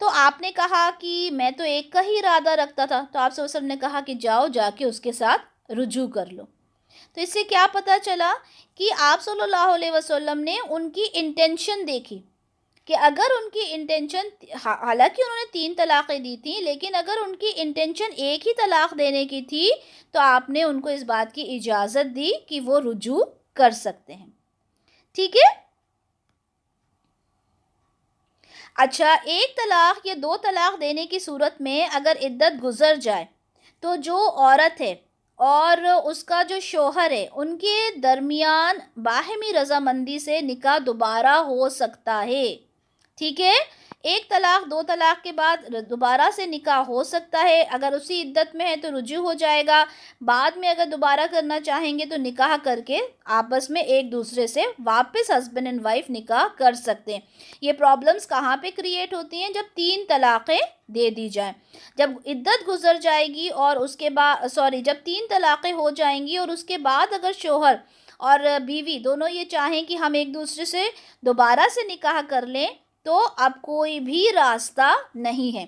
تو آپ نے کہا کہ میں تو ایک کا ہی ارادہ رکھتا تھا۔ تو آپ صلی اللہ علیہ وسلم نے کہا کہ جاؤ جا کے اس کے ساتھ رجوع کر لو۔ تو اس سے کیا پتہ چلا کہ آپ صلی اللہ علیہ وسلم نے ان کی انٹینشن دیکھی کہ اگر ان کی انٹینشن، حالانکہ انہوں نے 3 طلاقیں دی تھیں، لیکن اگر ان کی انٹینشن ایک ہی طلاق دینے کی تھی تو آپ نے ان کو اس بات کی اجازت دی کہ وہ رجوع کر سکتے ہیں، ٹھیک ہے۔ اچھا، 1 طلاق یا 2 طلاق دینے کی صورت میں اگر عدت گزر جائے تو جو عورت ہے اور اس کا جو شوہر ہے ان کے درمیان باہمی رضامندی سے نکاح دوبارہ ہو سکتا ہے، ٹھیک ہے۔ ایک طلاق دو طلاق کے بعد دوبارہ سے نکاح ہو سکتا ہے، اگر اسی عدت میں ہے تو رجوع ہو جائے گا، بعد میں اگر دوبارہ کرنا چاہیں گے تو نکاح کر کے آپس میں ایک دوسرے سے واپس ہسبینڈ اینڈ وائف نکاح کر سکتے ہیں۔ یہ پرابلمز کہاں پہ کریٹ ہوتی ہیں؟ جب 3 طلاقیں دے دی جائیں، جب عدت گزر جائے گی اور اس کے بعد جب 3 طلاقیں ہو جائیں گی اور اس کے بعد اگر شوہر اور بیوی دونوں یہ چاہیں کہ ہم ایک دوسرے سے دوبارہ سے نکاح کر لیں تو اب کوئی بھی راستہ نہیں ہے،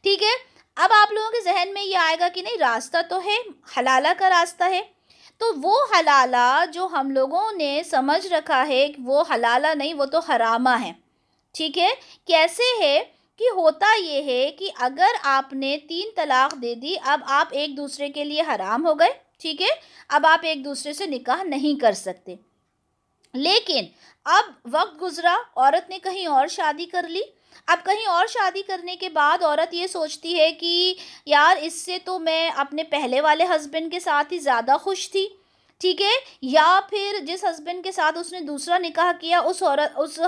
ٹھیک ہے۔ اب آپ لوگوں کے ذہن میں یہ آئے گا کہ نہیں راستہ تو ہے، حلالہ کا راستہ ہے، تو وہ حلالہ جو ہم لوگوں نے سمجھ رکھا ہے وہ حلالہ نہیں، وہ تو حرامہ ہے، ٹھیک ہے۔ کیسے ہے کہ ہوتا یہ ہے کہ اگر آپ نے 3 طلاق دے دی، اب آپ ایک دوسرے کے لیے حرام ہو گئے، ٹھیک ہے، اب آپ ایک دوسرے سے نکاح نہیں کر سکتے، لیکن اب وقت گزرا، عورت نے کہیں اور شادی کر لی، اب کہیں اور شادی کرنے کے بعد عورت یہ سوچتی ہے کہ یار اس سے تو میں اپنے پہلے والے ہسبینڈ کے ساتھ ہی زیادہ خوش تھی، ٹھیک ہے، یا پھر جس ہسبینڈ کے ساتھ اس نے دوسرا نکاح کیا اس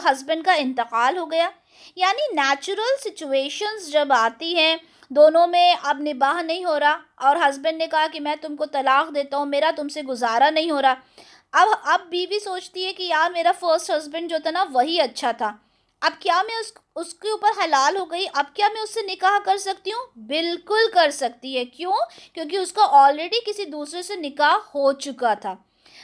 ہسبینڈ کا انتقال ہو گیا، یعنی نیچرل سچویشنز جب آتی ہیں دونوں میں اب نباہ نہیں ہو رہا اور ہسبینڈ نے کہا کہ میں تم کو طلاق دیتا ہوں، میرا تم سے گزارا نہیں ہو رہا، اب بیوی سوچتی ہے کہ یار میرا فرسٹ ہسبینڈ جو تھا نا وہی اچھا تھا، اب کیا میں اس کے اوپر حلال ہو گئی، اب کیا میں اس سے نکاح کر سکتی ہوں؟ بالکل کر سکتی ہے، کیوں؟ کیونکہ اس کا آلریڈی کسی دوسرے سے نکاح ہو چکا تھا۔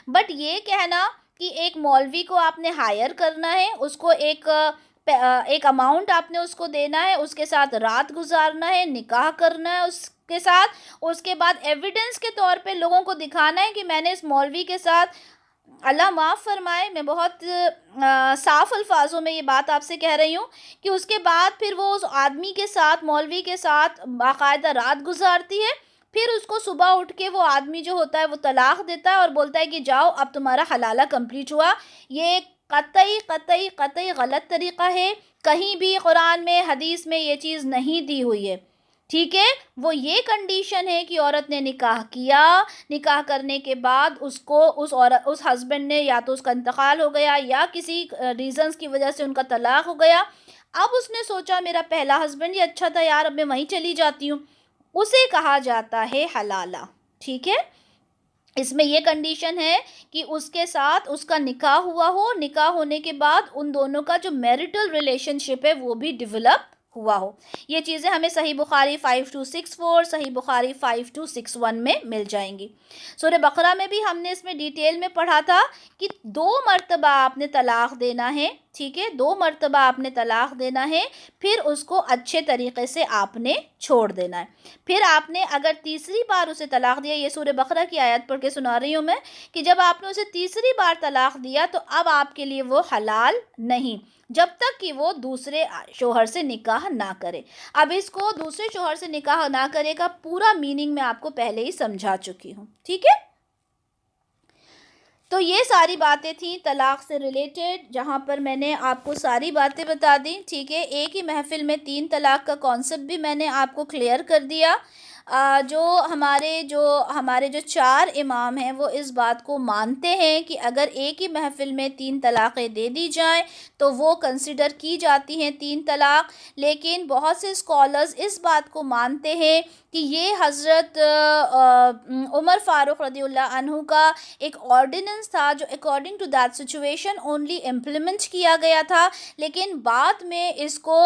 بٹ یہ کہنا کہ ایک مولوی کو آپ نے ہائر کرنا ہے، اس کو ایک اماؤنٹ آپ نے اس کو دینا ہے، اس کے ساتھ رات گزارنا ہے، نکاح کرنا ہے اس کے ساتھ، اس کے بعد ایویڈنس کے طور پہ لوگوں کو دکھانا ہے کہ میں نے اس مولوی کے ساتھ، اللہ معاف فرمائے میں بہت صاف الفاظوں میں یہ بات آپ سے کہہ رہی ہوں کہ اس کے بعد پھر وہ اس آدمی کے ساتھ مولوی کے ساتھ باقاعدہ رات گزارتی ہے، پھر اس کو صبح اٹھ کے وہ آدمی جو ہوتا ہے وہ طلاق دیتا ہے اور بولتا ہے کہ جاؤ اب تمہارا حلالہ کمپلیٹ ہوا۔ یہ قطعی قطعی قطعی غلط طریقہ ہے، کہیں بھی قرآن میں حدیث میں یہ چیز نہیں دی ہوئی ہے، ٹھیک ہے۔ وہ یہ کنڈیشن ہے کہ عورت نے نکاح کیا، نکاح کرنے کے بعد اس ہسبینڈ نے یا تو اس کا انتقال ہو گیا یا کسی ریزنز کی وجہ سے ان کا طلاق ہو گیا، اب اس نے سوچا میرا پہلا ہسبینڈ ہی اچھا تھا یار، اب میں وہیں چلی جاتی ہوں، اسے کہا جاتا ہے حلالہ، ٹھیک ہے۔ اس میں یہ کنڈیشن ہے کہ اس کے ساتھ اس کا نکاح ہوا ہو، نکاح ہونے کے بعد ان دونوں کا جو میرٹل ریلیشن شپ ہے وہ بھی ڈیولپ ہوا ہو۔ یہ چیزیں ہمیں صحیح بخاری 5264، صحیح بخاری 5261 میں مل جائیں گی۔ سورہ بقرہ میں بھی ہم نے اس میں ڈیٹیل میں پڑھا تھا کہ 2 مرتبہ آپ نے طلاق دینا ہے، ٹھیک ہے، 2 مرتبہ آپ نے طلاق دینا ہے، پھر اس کو اچھے طریقے سے آپ نے چھوڑ دینا ہے۔ پھر آپ نے اگر تیسری بار اسے طلاق دیا، یہ سورہ بقرہ کی آیت پڑھ کے سنا رہی ہوں میں، کہ جب آپ نے اسے تیسری بار طلاق دیا تو اب آپ کے لیے وہ حلال نہیں، جب تک کہ وہ دوسرے شوہر سے نکاح نہ کرے۔ اب اس کو دوسرے شوہر سے نکاح نہ کرے کا پورا میننگ میں آپ کو پہلے ہی سمجھا چکی ہوں، ٹھیک ہے۔ تو یہ ساری باتیں تھیں طلاق سے ریلیٹڈ، جہاں پر میں نے آپ کو ساری باتیں بتا دیں، ٹھیک ہے۔ ایک ہی محفل میں 3 طلاق کا کانسیپٹ بھی میں نے آپ کو کلیئر کر دیا۔ جو ہمارے 4 امام ہیں وہ اس بات کو مانتے ہیں کہ اگر ایک ہی محفل میں 3 طلاقیں دے دی جائیں تو وہ کنسیڈر کی جاتی ہیں 3 طلاق، لیکن بہت سے اسکالرز اس بات کو مانتے ہیں کہ یہ حضرت عمر فاروق رضی اللہ عنہ کا ایک آرڈیننس تھا جو according to that situation only implement کیا گیا تھا، لیکن بعد میں اس کو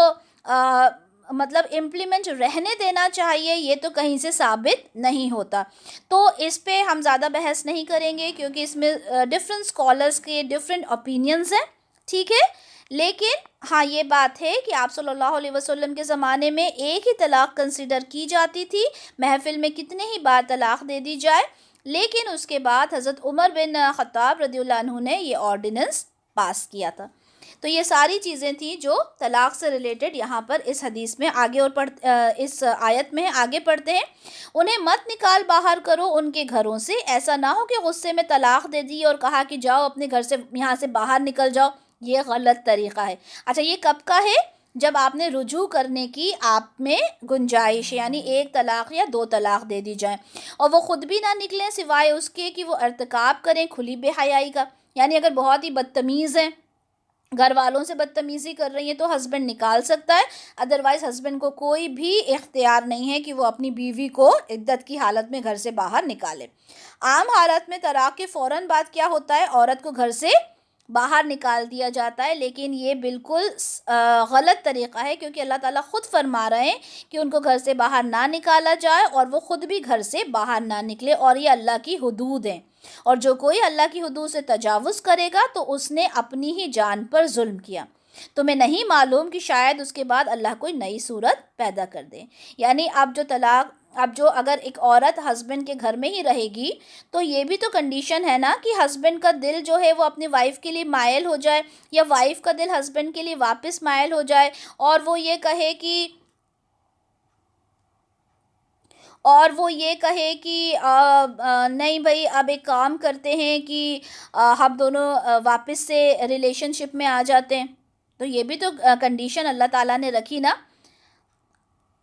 مطلب امپلیمنٹ رہنے دینا چاہیے، یہ تو کہیں سے ثابت نہیں ہوتا۔ تو اس پہ ہم زیادہ بحث نہیں کریں گے کیونکہ اس میں ڈفرینٹ اسکالرس کے ڈفرینٹ اوپینینز ہیں، ٹھیک ہے۔ لیکن ہاں یہ بات ہے کہ آپ صلی اللہ علیہ وسلم کے زمانے میں ایک ہی طلاق کنسیڈر کی جاتی تھی، محفل میں کتنے ہی بار طلاق دے دی جائے، لیکن اس کے بعد حضرت عمر بن خطاب رضی اللہ عنہ نے یہ آرڈیننس پاس کیا تھا۔ تو یہ ساری چیزیں تھیں جو طلاق سے ریلیٹڈ یہاں پر اس حدیث میں آگے اس آیت میں آگے پڑھتے ہیں۔ انہیں مت نکال باہر کرو ان کے گھروں سے، ایسا نہ ہو کہ غصے میں طلاق دے دی اور کہا کہ جاؤ اپنے گھر سے یہاں سے باہر نکل جاؤ، یہ غلط طریقہ ہے۔ اچھا یہ کب کا ہے؟ جب آپ نے رجوع کرنے کی آپ میں گنجائش، یعنی 1 طلاق یا 2 طلاق دے دی جائیں اور وہ خود بھی نہ نکلیں سوائے اس کے کہ وہ ارتکاب کریں کھلی بے حیائی کا، یعنی اگر بہت ہی بدتمیز ہیں گھر والوں سے بدتمیزی کر رہی ہیں تو ہسبینڈ نکال سکتا ہے، ادروائز ہسبینڈ کو کوئی بھی اختیار نہیں ہے کہ وہ اپنی بیوی کو عدت کی حالت میں گھر سے باہر نکالے۔ عام حالت میں طلاق کے فوراً بعد کیا ہوتا ہے، عورت کو گھر سے باہر نکال دیا جاتا ہے، لیکن یہ بالکل غلط طریقہ ہے، کیونکہ اللہ تعالیٰ خود فرما رہے ہیں کہ ان کو گھر سے باہر نہ نکالا جائے اور وہ خود بھی گھر سے باہر نہ نکلے، اور یہ اللہ کی حدود ہیں، اور جو کوئی اللہ کی حدود سے تجاوز کرے گا تو اس نے اپنی ہی جان پر ظلم کیا۔ تمہیں نہیں معلوم کہ شاید اس کے بعد اللہ کوئی نئی صورت پیدا کر دے۔ یعنی اب جو اگر ایک عورت ہسبینڈ کے گھر میں ہی رہے گی تو یہ بھی تو کنڈیشن ہے نا کہ ہسبینڈ کا دل جو ہے وہ اپنی وائف کے لیے مائل ہو جائے، یا وائف کا دل ہسبینڈ کے لیے واپس مائل ہو جائے، اور وہ یہ کہے کہ نہیں بھائی اب ایک کام کرتے ہیں کہ ہم دونوں واپس سے ریلیشن شپ میں آ جاتے ہیں، تو یہ بھی تو کنڈیشن اللہ تعالیٰ نے رکھی نا۔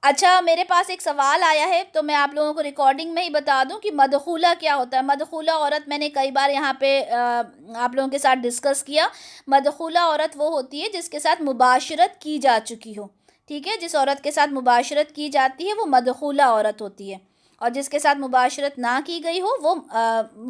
اچھا، میرے پاس ایک سوال آیا ہے تو میں آپ لوگوں کو ریکارڈنگ میں ہی بتا دوں کہ مدخولہ کیا ہوتا ہے۔ مدخولہ عورت میں نے کئی بار یہاں پہ آپ لوگوں کے ساتھ ڈسکس کیا۔ مدخولہ عورت وہ ہوتی ہے جس کے ساتھ مباشرت کی جا چکی ہو، ٹھیک ہے، جس عورت کے ساتھ مباشرت کی جاتی ہے وہ مدخولہ عورت ہوتی ہے، اور جس کے ساتھ مباشرت نہ کی گئی ہو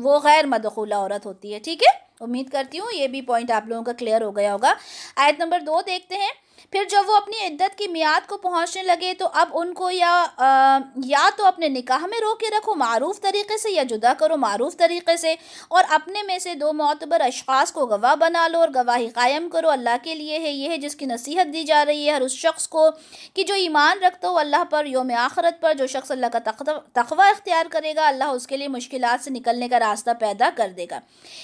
وہ غیر مدخولہ عورت ہوتی ہے، ٹھیک ہے۔ امید کرتی ہوں یہ بھی پوائنٹ آپ لوگوں کا کلیئر ہو گیا ہوگا۔ آیت نمبر 2 دیکھتے ہیں۔ پھر جب وہ اپنی عدت کی میعاد کو پہنچنے لگے تو اب ان کو یا تو اپنے نکاح میں روکے رکھو معروف طریقے سے، یا جدا کرو معروف طریقے سے، اور اپنے میں سے 2 معتبر اشخاص کو گواہ بنا لو اور گواہی قائم کرو، اللہ کے لیے ہے، یہ ہے جس کی نصیحت دی جا رہی ہے ہر اس شخص کو کہ جو ایمان رکھتا ہو اللہ پر، یوم آخرت پر۔ جو شخص اللہ کا تقوی اختیار کرے گا اللہ اس کے لیے مشکلات سے نکلنے کا راستہ پیدا کر دے گا۔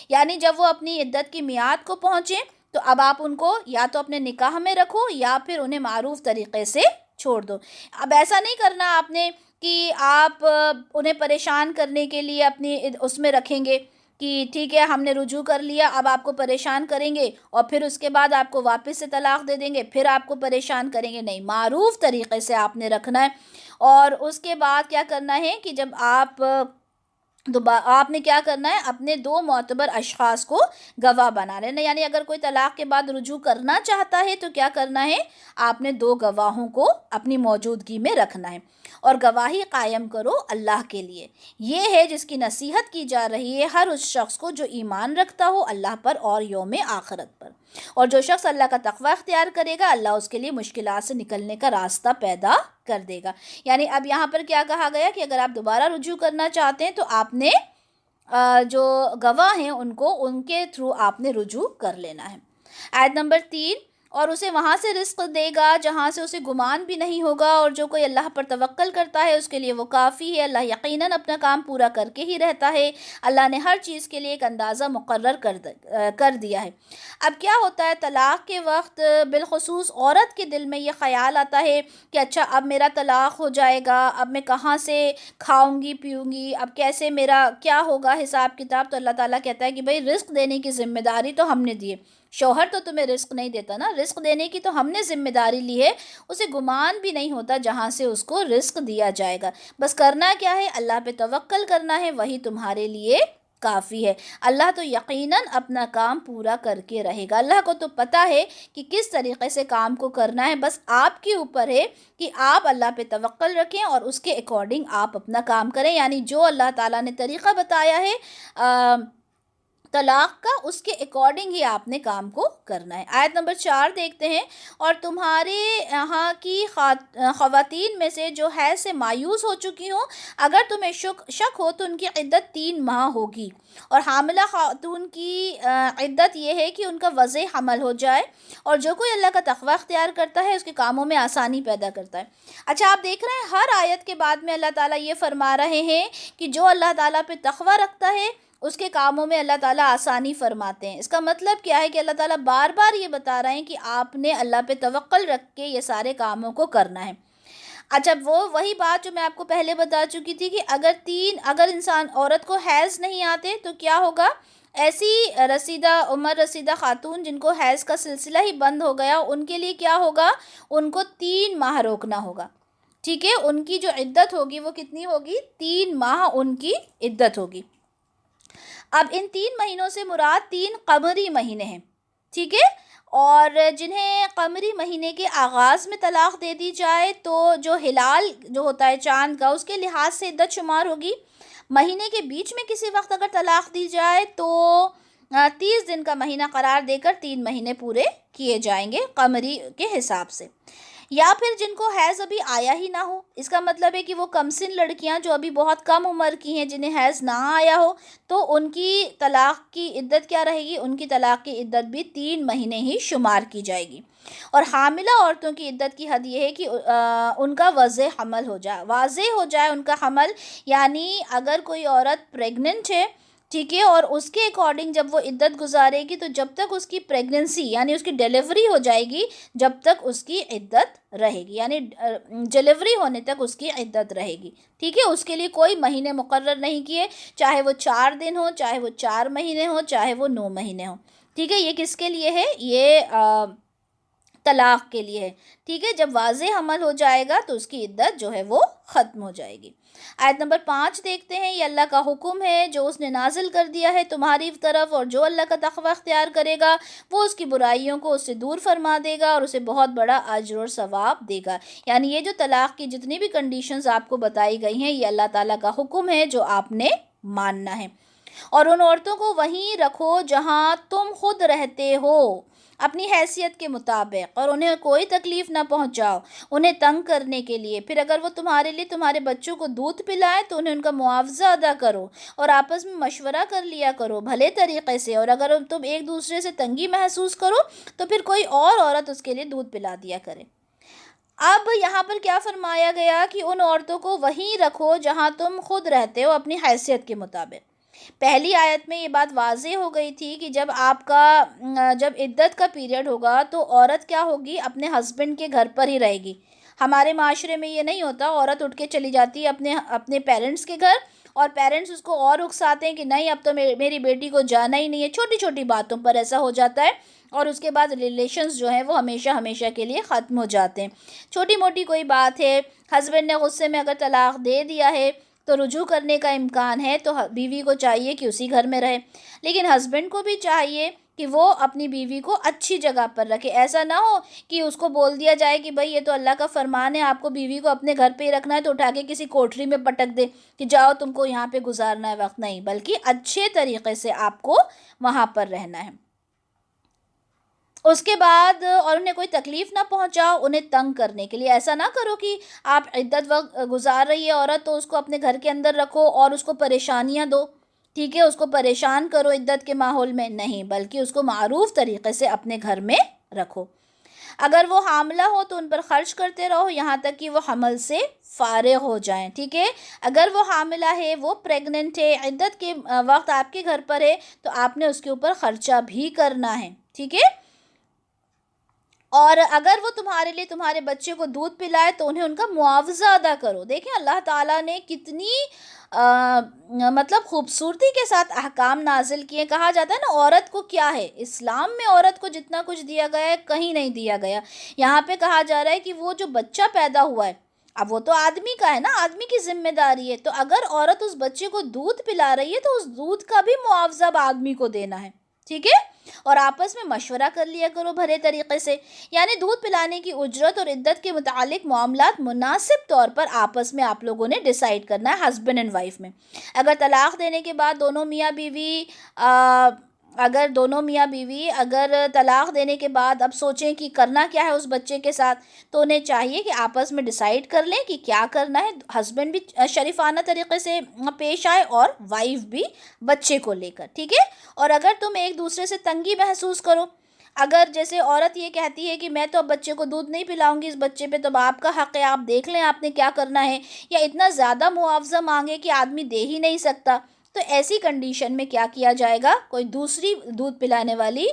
یعنی جب وہ اپنی عدت کی میعاد کو پہنچیں تو اب آپ ان کو یا تو اپنے نکاح میں رکھو یا پھر انہیں معروف طریقے سے چھوڑ دو۔ اب ایسا نہیں کرنا آپ نے کہ آپ انہیں پریشان کرنے کے لیے اپنی اس میں رکھیں گے کہ ٹھیک ہے ہم نے رجوع کر لیا، اب آپ کو پریشان کریں گے، اور پھر اس کے بعد آپ کو واپس سے طلاق دے دیں گے، پھر آپ کو پریشان کریں گے۔ نہیں، معروف طریقے سے آپ نے رکھنا ہے، اور اس کے بعد کیا کرنا ہے کہ جب آپ نے کیا کرنا ہے، اپنے 2 معتبر اشخاص کو گواہ بنا لینا۔ یعنی اگر کوئی طلاق کے بعد رجوع کرنا چاہتا ہے تو کیا کرنا ہے، آپ نے 2 گواہوں کو اپنی موجودگی میں رکھنا ہے، اور گواہی قائم کرو اللہ کے لیے، یہ ہے جس کی نصیحت کی جا رہی ہے ہر اس شخص کو جو ایمان رکھتا ہو اللہ پر اور یوم آخرت پر، اور جو شخص اللہ کا تقوی اختیار کرے گا اللہ اس کے لیے مشکلات سے نکلنے کا راستہ پیدا کر دے گا۔ یعنی اب یہاں پر کیا کہا گیا کہ اگر آپ دوبارہ رجوع کرنا چاہتے ہیں تو آپ نے جو گواہ ہیں ان کے تھرو آپ نے رجوع کر لینا ہے۔ آیت نمبر 3، اور اسے وہاں سے رزق دے گا جہاں سے اسے گمان بھی نہیں ہوگا، اور جو کوئی اللہ پر توکل کرتا ہے اس کے لیے وہ کافی ہے، اللہ یقیناً اپنا کام پورا کر کے ہی رہتا ہے، اللہ نے ہر چیز کے لیے ایک اندازہ مقرر کر دیا ہے۔ اب کیا ہوتا ہے طلاق کے وقت بالخصوص عورت کے دل میں یہ خیال آتا ہے کہ اچھا اب میرا طلاق ہو جائے گا، اب میں کہاں سے کھاؤں گی پیوں گی، اب کیسے میرا کیا ہوگا حساب کتاب۔ تو اللہ تعالیٰ کہتا ہے کہ بھئی رزق دینے کی ذمہ داری تو ہم نے دی ہے، شوہر تو تمہیں رزق نہیں دیتا نا، رزق دینے کی تو ہم نے ذمہ داری لی ہے، اسے گمان بھی نہیں ہوتا جہاں سے اس کو رزق دیا جائے گا۔ بس کرنا کیا ہے، اللہ پہ توکل کرنا ہے، وہی تمہارے لیے کافی ہے۔ اللہ تو یقیناً اپنا کام پورا کر کے رہے گا، اللہ کو تو پتہ ہے کہ کس طریقے سے کام کو کرنا ہے، بس آپ کے اوپر ہے کہ آپ اللہ پہ توکل رکھیں اور اس کے اکارڈنگ آپ اپنا کام کریں، یعنی جو اللہ تعالیٰ نے طریقہ بتایا ہے طلاق کا اس کے اکارڈنگ ہی آپ نے کام کو کرنا ہے۔ آیت نمبر 4 دیکھتے ہیں، اور تمہارے یہاں کی خواتین میں سے جو حیض سے مایوس ہو چکی ہوں اگر تمہیں شک ہو تو ان کی عدت 3 ماہ ہوگی، اور حاملہ خاتون کی عدت یہ ہے کہ ان کا وضع حمل ہو جائے، اور جو کوئی اللہ کا تقوی اختیار کرتا ہے اس کے کاموں میں آسانی پیدا کرتا ہے۔ اچھا، آپ دیکھ رہے ہیں ہر آیت کے بعد میں اللہ تعالیٰ یہ فرما رہے ہیں کہ جو اللہ تعالیٰ پہ تقوی رکھتا ہے اس کے کاموں میں اللہ تعالیٰ آسانی فرماتے ہیں۔ اس کا مطلب کیا ہے کہ اللہ تعالیٰ بار بار یہ بتا رہے ہیں کہ آپ نے اللہ پہ توکل رکھ کے یہ سارے کاموں کو کرنا ہے۔ اچھا، وہی بات جو میں آپ کو پہلے بتا چکی تھی کہ اگر عورت کو حیض نہیں آتے تو کیا ہوگا، ایسی عمر رسیدہ خاتون جن کو حیض کا سلسلہ ہی بند ہو گیا ان کے لیے کیا ہوگا، ان کو 3 ماہ روکنا ہوگا، ٹھیک ہے۔ ان کی جو عدت ہوگی وہ کتنی ہوگی، 3 ماہ ان کی عدت ہوگی۔ اب ان 3 مہینوں سے مراد 3 قمری مہینے ہیں، ٹھیک ہے، اور جنہیں قمری مہینے کے آغاز میں طلاق دے دی جائے تو جو ہلال جو ہوتا ہے چاند کا، اس کے لحاظ سے عدت شمار ہوگی. مہینے کے بیچ میں کسی وقت اگر طلاق دی جائے تو 30 دن کا مہینہ قرار دے کر 3 مہینے پورے کیے جائیں گے قمری کے حساب سے. یا پھر جن کو حیض ابھی آیا ہی نہ ہو، اس کا مطلب ہے کہ وہ کم سن لڑکیاں جو ابھی بہت کم عمر کی ہیں، جنہیں حیض نہ آیا ہو، تو ان کی طلاق کی عدت کیا رہے گی؟ ان کی طلاق کی عدت بھی 3 مہینے ہی شمار کی جائے گی. اور حاملہ عورتوں کی عدت کی حد یہ ہے کہ ان کا واضح ہو جائے ان کا حمل. یعنی اگر کوئی عورت پریگننٹ ہے، ٹھیک ہے، اور اس کے اکارڈنگ جب وہ عدت گزارے گی تو جب تک اس کی پریگننسی یعنی اس کی ڈیلیوری ہو جائے گی، جب تک اس کی عدت رہے گی، یعنی ڈیلیوری ہونے تک اس کی عدت رہے گی. ٹھیک ہے، اس کے لیے کوئی مہینے مقرر نہیں کیے، چاہے وہ 4 دن ہو، چاہے وہ 4 مہینے ہو، چاہے وہ 9 مہینے ہو. ٹھیک ہے، یہ کس کے لیے ہے؟ یہ طلاق کے لیے ہے. ٹھیک ہے، جب واضح حمل ہو جائے گا تو اس کی عدت جو ہے وہ ختم ہو جائے گی. آیت نمبر 5 دیکھتے ہیں. یہ اللہ کا حکم ہے جو اس نے نازل کر دیا ہے تمہاری طرف، اور جو اللہ کا تقوی اختیار کرے گا وہ اس کی برائیوں کو اس سے دور فرما دے گا اور اسے بہت بڑا اجر اور ثواب دے گا. یعنی یہ جو طلاق کی جتنی بھی کنڈیشنز آپ کو بتائی گئی ہیں، یہ اللہ تعالیٰ کا حکم ہے جو آپ نے ماننا ہے. اور ان عورتوں کو وہیں رکھو جہاں تم خود رہتے ہو اپنی حیثیت کے مطابق، اور انہیں کوئی تکلیف نہ پہنچاؤ انہیں تنگ کرنے کے لیے. پھر اگر وہ تمہارے لیے تمہارے بچوں کو دودھ پلائیں تو انہیں ان کا معاوضہ ادا کرو اور آپس میں مشورہ کر لیا کرو بھلے طریقے سے. اور اگر تم ایک دوسرے سے تنگی محسوس کرو تو پھر کوئی اور عورت اس کے لیے دودھ پلا دیا کرے. اب یہاں پر کیا فرمایا گیا کہ ان عورتوں کو وہیں رکھو جہاں تم خود رہتے ہو اپنی حیثیت کے مطابق. پہلی آیت میں یہ بات واضح ہو گئی تھی کہ جب آپ کا جب عدت کا پیریڈ ہوگا تو عورت کیا ہوگی؟ اپنے ہسبینڈ کے گھر پر ہی رہے گی. ہمارے معاشرے میں یہ نہیں ہوتا، عورت اٹھ کے چلی جاتی ہے اپنے پیرنٹس کے گھر، اور پیرنٹس اس کو اور اکساتے ہیں کہ نہیں اب تو میری بیٹی کو جانا ہی نہیں ہے. چھوٹی چھوٹی باتوں پر ایسا ہو جاتا ہے اور اس کے بعد ریلیشنز جو ہیں وہ ہمیشہ کے لیے ختم ہو جاتے ہیں. چھوٹی موٹی کوئی بات ہے، ہسبینڈ نے غصے میں اگر طلاق دے دیا ہے تو رجوع کرنے کا امکان ہے تو بیوی کو چاہیے کہ اسی گھر میں رہے. لیکن ہسبینڈ کو بھی چاہیے کہ وہ اپنی بیوی کو اچھی جگہ پر رکھے. ایسا نہ ہو کہ اس کو بول دیا جائے کہ بھئی یہ تو اللہ کا فرمان ہے، آپ کو بیوی کو اپنے گھر پہ ہی رکھنا ہے، تو اٹھا کے کسی کوٹری میں پٹک دے کہ جاؤ تم کو یہاں پہ گزارنا ہے وقت. نہیں، بلکہ اچھے طریقے سے آپ کو وہاں پر رہنا ہے. اس کے بعد اور انہیں کوئی تکلیف نہ پہنچاؤ انہیں تنگ کرنے کے لیے. ایسا نہ کرو کہ آپ عدت وقت گزار رہی ہے عورت تو اس کو اپنے گھر کے اندر رکھو اور اس کو پریشانیاں دو. ٹھیک ہے، اس کو پریشان کرو عدت کے ماحول میں، نہیں، بلکہ اس کو معروف طریقے سے اپنے گھر میں رکھو. اگر وہ حاملہ ہو تو ان پر خرچ کرتے رہو یہاں تک کہ وہ حمل سے فارغ ہو جائیں. ٹھیک ہے، اگر وہ حاملہ ہے، وہ پریگننٹ ہے، عدت کے وقت آپ کے گھر پر ہے تو آپ نے اس کے اوپر خرچہ بھی کرنا ہے. ٹھیک ہے، اور اگر وہ تمہارے لیے تمہارے بچے کو دودھ پلائے تو انہیں ان کا معاوضہ ادا کرو. دیکھیں اللہ تعالیٰ نے کتنی مطلب خوبصورتی کے ساتھ احکام نازل کیے. کہا جاتا ہے نا عورت کو کیا ہے، اسلام میں عورت کو جتنا کچھ دیا گیا ہے کہیں نہیں دیا گیا. یہاں پہ کہا جا رہا ہے کہ وہ جو بچہ پیدا ہوا ہے اب وہ تو آدمی کا ہے نا، آدمی کی ذمہ داری ہے، تو اگر عورت اس بچے کو دودھ پلا رہی ہے تو اس دودھ کا بھی معاوضہ اب آدمی کو دینا ہے. ٹھیک ہے، اور آپس میں مشورہ کر لیا کرو بھلے طریقے سے. یعنی دودھ پلانے کی اجرت اور عدت کے متعلق معاملات مناسب طور پر آپس میں آپ لوگوں نے ڈیسائیڈ کرنا ہے ہسبینڈ اینڈ وائف میں. اگر طلاق دینے کے بعد دونوں میاں بیوی اگر طلاق دینے کے بعد اب سوچیں کہ کرنا کیا ہے اس بچے کے ساتھ، تو انہیں چاہیے کہ آپس میں ڈیسائیڈ کر لیں کہ کیا کرنا ہے. ہسبینڈ بھی شریفانہ طریقے سے پیش آئے اور وائف بھی بچے کو لے کر. ٹھیک ہے، اور اگر تم ایک دوسرے سے تنگی محسوس کرو، اگر جیسے عورت یہ کہتی ہے کہ میں تو اب بچے کو دودھ نہیں پلاؤں گی، اس بچے پہ تو آپ کا حق ہے، آپ دیکھ لیں آپ نے کیا کرنا ہے، یا اتنا زیادہ معاوضہ مانگے کہ آدمی دے ہی نہیں سکتا، تو ایسی کنڈیشن میں کیا کیا جائے گا؟ کوئی دوسری دودھ پلانے والی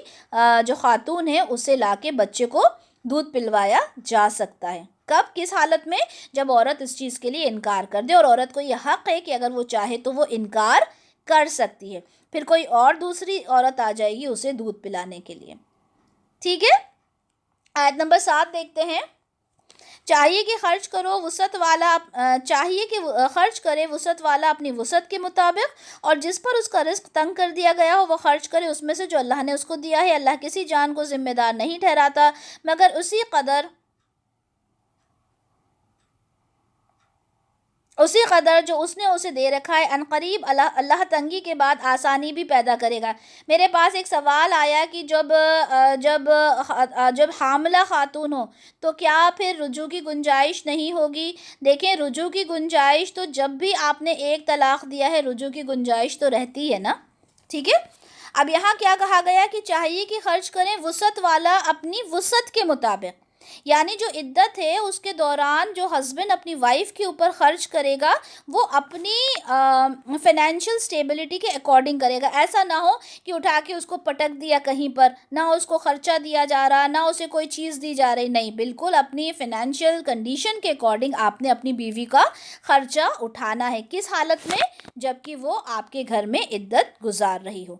جو خاتون ہے اسے لا کے بچے کو دودھ پلوایا جا سکتا ہے. کب، کس حالت میں؟ جب عورت اس چیز کے لیے انکار کر دے، اور عورت کو یہ حق ہے کہ اگر وہ چاہے تو وہ انکار کر سکتی ہے، پھر کوئی اور دوسری عورت آ جائے گی اسے دودھ پلانے کے لیے. ٹھیک ہے، آیت نمبر 7 دیکھتے ہیں. چاہیے کہ خرچ کرو وسعت والا چاہیے کہ خرچ کرے وسعت والا اپنی وسعت کے مطابق، اور جس پر اس کا رزق تنگ کر دیا گیا ہو وہ خرچ کرے اس میں سے جو اللہ نے اس کو دیا ہے۔ اللہ کسی جان کو ذمہ دار نہیں ٹھہراتا مگر اسی قدر جو اس نے اسے دے رکھا ہے۔ عنقریب اللہ تنگی کے بعد آسانی بھی پیدا کرے گا۔ میرے پاس ایک سوال آیا کہ جب حاملہ خاتون ہو تو کیا پھر رجوع کی گنجائش نہیں ہوگی؟ دیکھیں، رجوع کی گنجائش تو جب بھی آپ نے ایک طلاق دیا ہے رجوع کی گنجائش تو رہتی ہے نا، ٹھیک ہے۔ اب یہاں کیا کہا گیا کہ چاہیے کہ خرچ کریں وسعت والا اپنی وسعت کے مطابق، یعنی جو عدت ہے اس کے دوران جو ہسبینڈ اپنی وائف کے اوپر خرچ کرے گا وہ اپنی فائنینشیل سٹیبلٹی کے اکارڈنگ کرے گا۔ ایسا نہ ہو کہ اٹھا کے اس کو پٹک دیا کہیں پر، نہ اس کو خرچہ دیا جا رہا، نہ اسے کوئی چیز دی جا رہی، نہیں، بالکل اپنی فائنینشیل کنڈیشن کے اکارڈنگ آپ نے اپنی بیوی کا خرچہ اٹھانا ہے۔ کس حالت میں؟ جبکہ وہ آپ کے گھر میں عدت گزار رہی ہو۔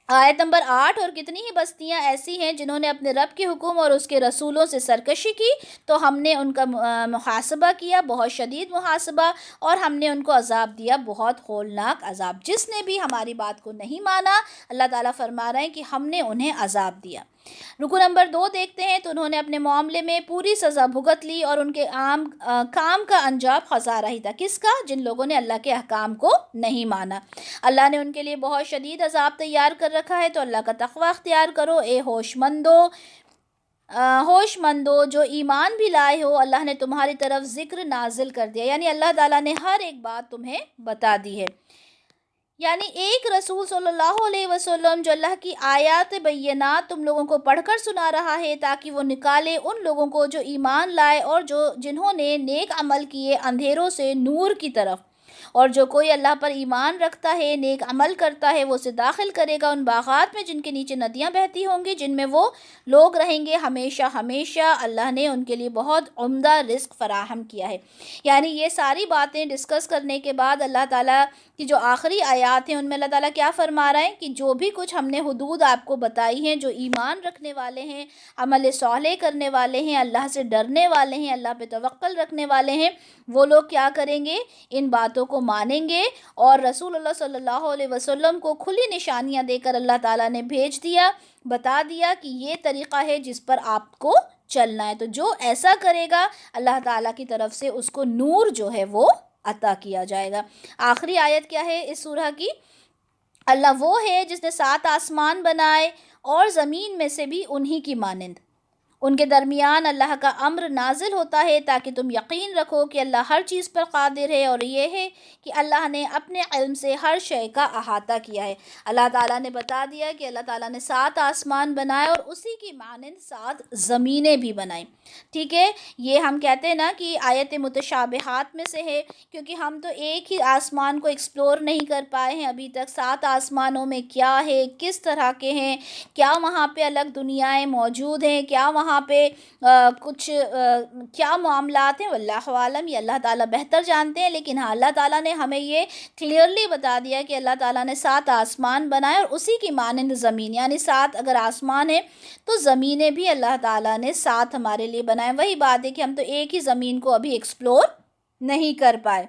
آیت نمبر 8، اور کتنی ہی بستیاں ایسی ہیں جنہوں نے اپنے رب کے حکم اور اس کے رسولوں سے سرکشی کی تو ہم نے ان کا محاسبہ کیا، بہت شدید محاسبہ، اور ہم نے ان کو عذاب دیا، بہت ہولناک عذاب۔ جس نے بھی ہماری بات کو نہیں مانا، اللہ تعالیٰ فرما رہے ہیں کہ ہم نے انہیں عذاب دیا۔ رکو نمبر 2 دیکھتے ہیں، تو انہوں نے اپنے معاملے میں پوری سزا بھگت لی اور ان کے کام کا انجام خسارہ ہی تھا۔ کس کا؟ جن لوگوں نے اللہ کے احکام کو نہیں مانا۔ اللہ نے ان کے لیے بہت شدید عذاب تیار کر رکھا ہے، تو اللہ کا تقوی اختیار کرو اے ہوش مندو جو ایمان بھی لائے ہو، اللہ نے تمہاری طرف ذکر نازل کر دیا، یعنی اللہ تعالیٰ نے ہر ایک بات تمہیں بتا دی ہے۔ یعنی ایک رسول صلی اللہ علیہ وسلم جو اللہ کی آیات بینات تم لوگوں کو پڑھ کر سنا رہا ہے تاکہ وہ نکالے ان لوگوں کو جو ایمان لائے اور جنہوں نے نیک عمل کیے اندھیروں سے نور کی طرف، اور جو کوئی اللہ پر ایمان رکھتا ہے نیک عمل کرتا ہے وہ اسے داخل کرے گا ان باغات میں جن کے نیچے ندیاں بہتی ہوں گی، جن میں وہ لوگ رہیں گے ہمیشہ ہمیشہ۔ اللہ نے ان کے لیے بہت عمدہ رزق فراہم کیا ہے۔ یعنی یہ ساری باتیں ڈسکس کرنے کے بعد اللہ تعالیٰ کی جو آخری آیات ہیں ان میں اللہ تعالیٰ کیا فرما رہے ہیں کہ جو بھی کچھ ہم نے حدود آپ کو بتائی ہیں، جو ایمان رکھنے والے ہیں، عمل صالح کرنے والے ہیں، اللہ سے ڈرنے والے ہیں، اللہ پہ توکل رکھنے والے ہیں، وہ لوگ کیا کریں گے؟ ان باتوں کو مانیں گے، اور رسول اللہ صلی اللہ علیہ وسلم کو کھلی نشانیاں دے کر اللہ تعالیٰ نے بھیج دیا، بتا دیا کہ یہ طریقہ ہے جس پر آپ کو چلنا ہے۔ تو جو ایسا کرے گا اللہ تعالیٰ کی طرف سے اس کو نور جو ہے وہ عطا کیا جائے گا۔ آخری آیت کیا ہے اس سورہ کی؟ اللہ وہ ہے جس نے 7 آسمان بنائے اور زمین میں سے بھی انہی کی مانند، ان کے درمیان اللہ کا امر نازل ہوتا ہے تاکہ تم یقین رکھو کہ اللہ ہر چیز پر قادر ہے، اور یہ ہے کہ اللہ نے اپنے علم سے ہر شے کا احاطہ کیا ہے۔ اللہ تعالیٰ نے بتا دیا کہ اللہ تعالیٰ نے 7 آسمان بنائے اور اسی کی مانند 7 زمینیں بھی بنائیں، ٹھیک ہے۔ یہ ہم کہتے ہیں نا کہ آیت متشابہات میں سے ہے، کیونکہ ہم تو ایک ہی آسمان کو ایکسپلور نہیں کر پائے ہیں ابھی تک۔ 7 آسمانوں میں کیا ہے، کس طرح کے ہیں، کیا وہاں پہ الگ دنیایں موجود ہیں، کیا وہاں پہ کیا معاملات ہیں، واللہ عالم، یہ اللہ تعالیٰ بہتر جانتے ہیں۔ لیکن ہاں، اللہ تعالیٰ نے ہمیں یہ کلیئرلی بتا دیا کہ اللہ تعالیٰ نے 7 آسمان بنائے اور اسی کی مانند زمین، یعنی 7 اگر آسمان ہیں تو زمینیں بھی اللہ تعالیٰ نے 7 ہمارے لیے بنائے۔ وہی بات ہے کہ ہم تو ایک ہی زمین کو ابھی ایکسپلور نہیں کر پائے،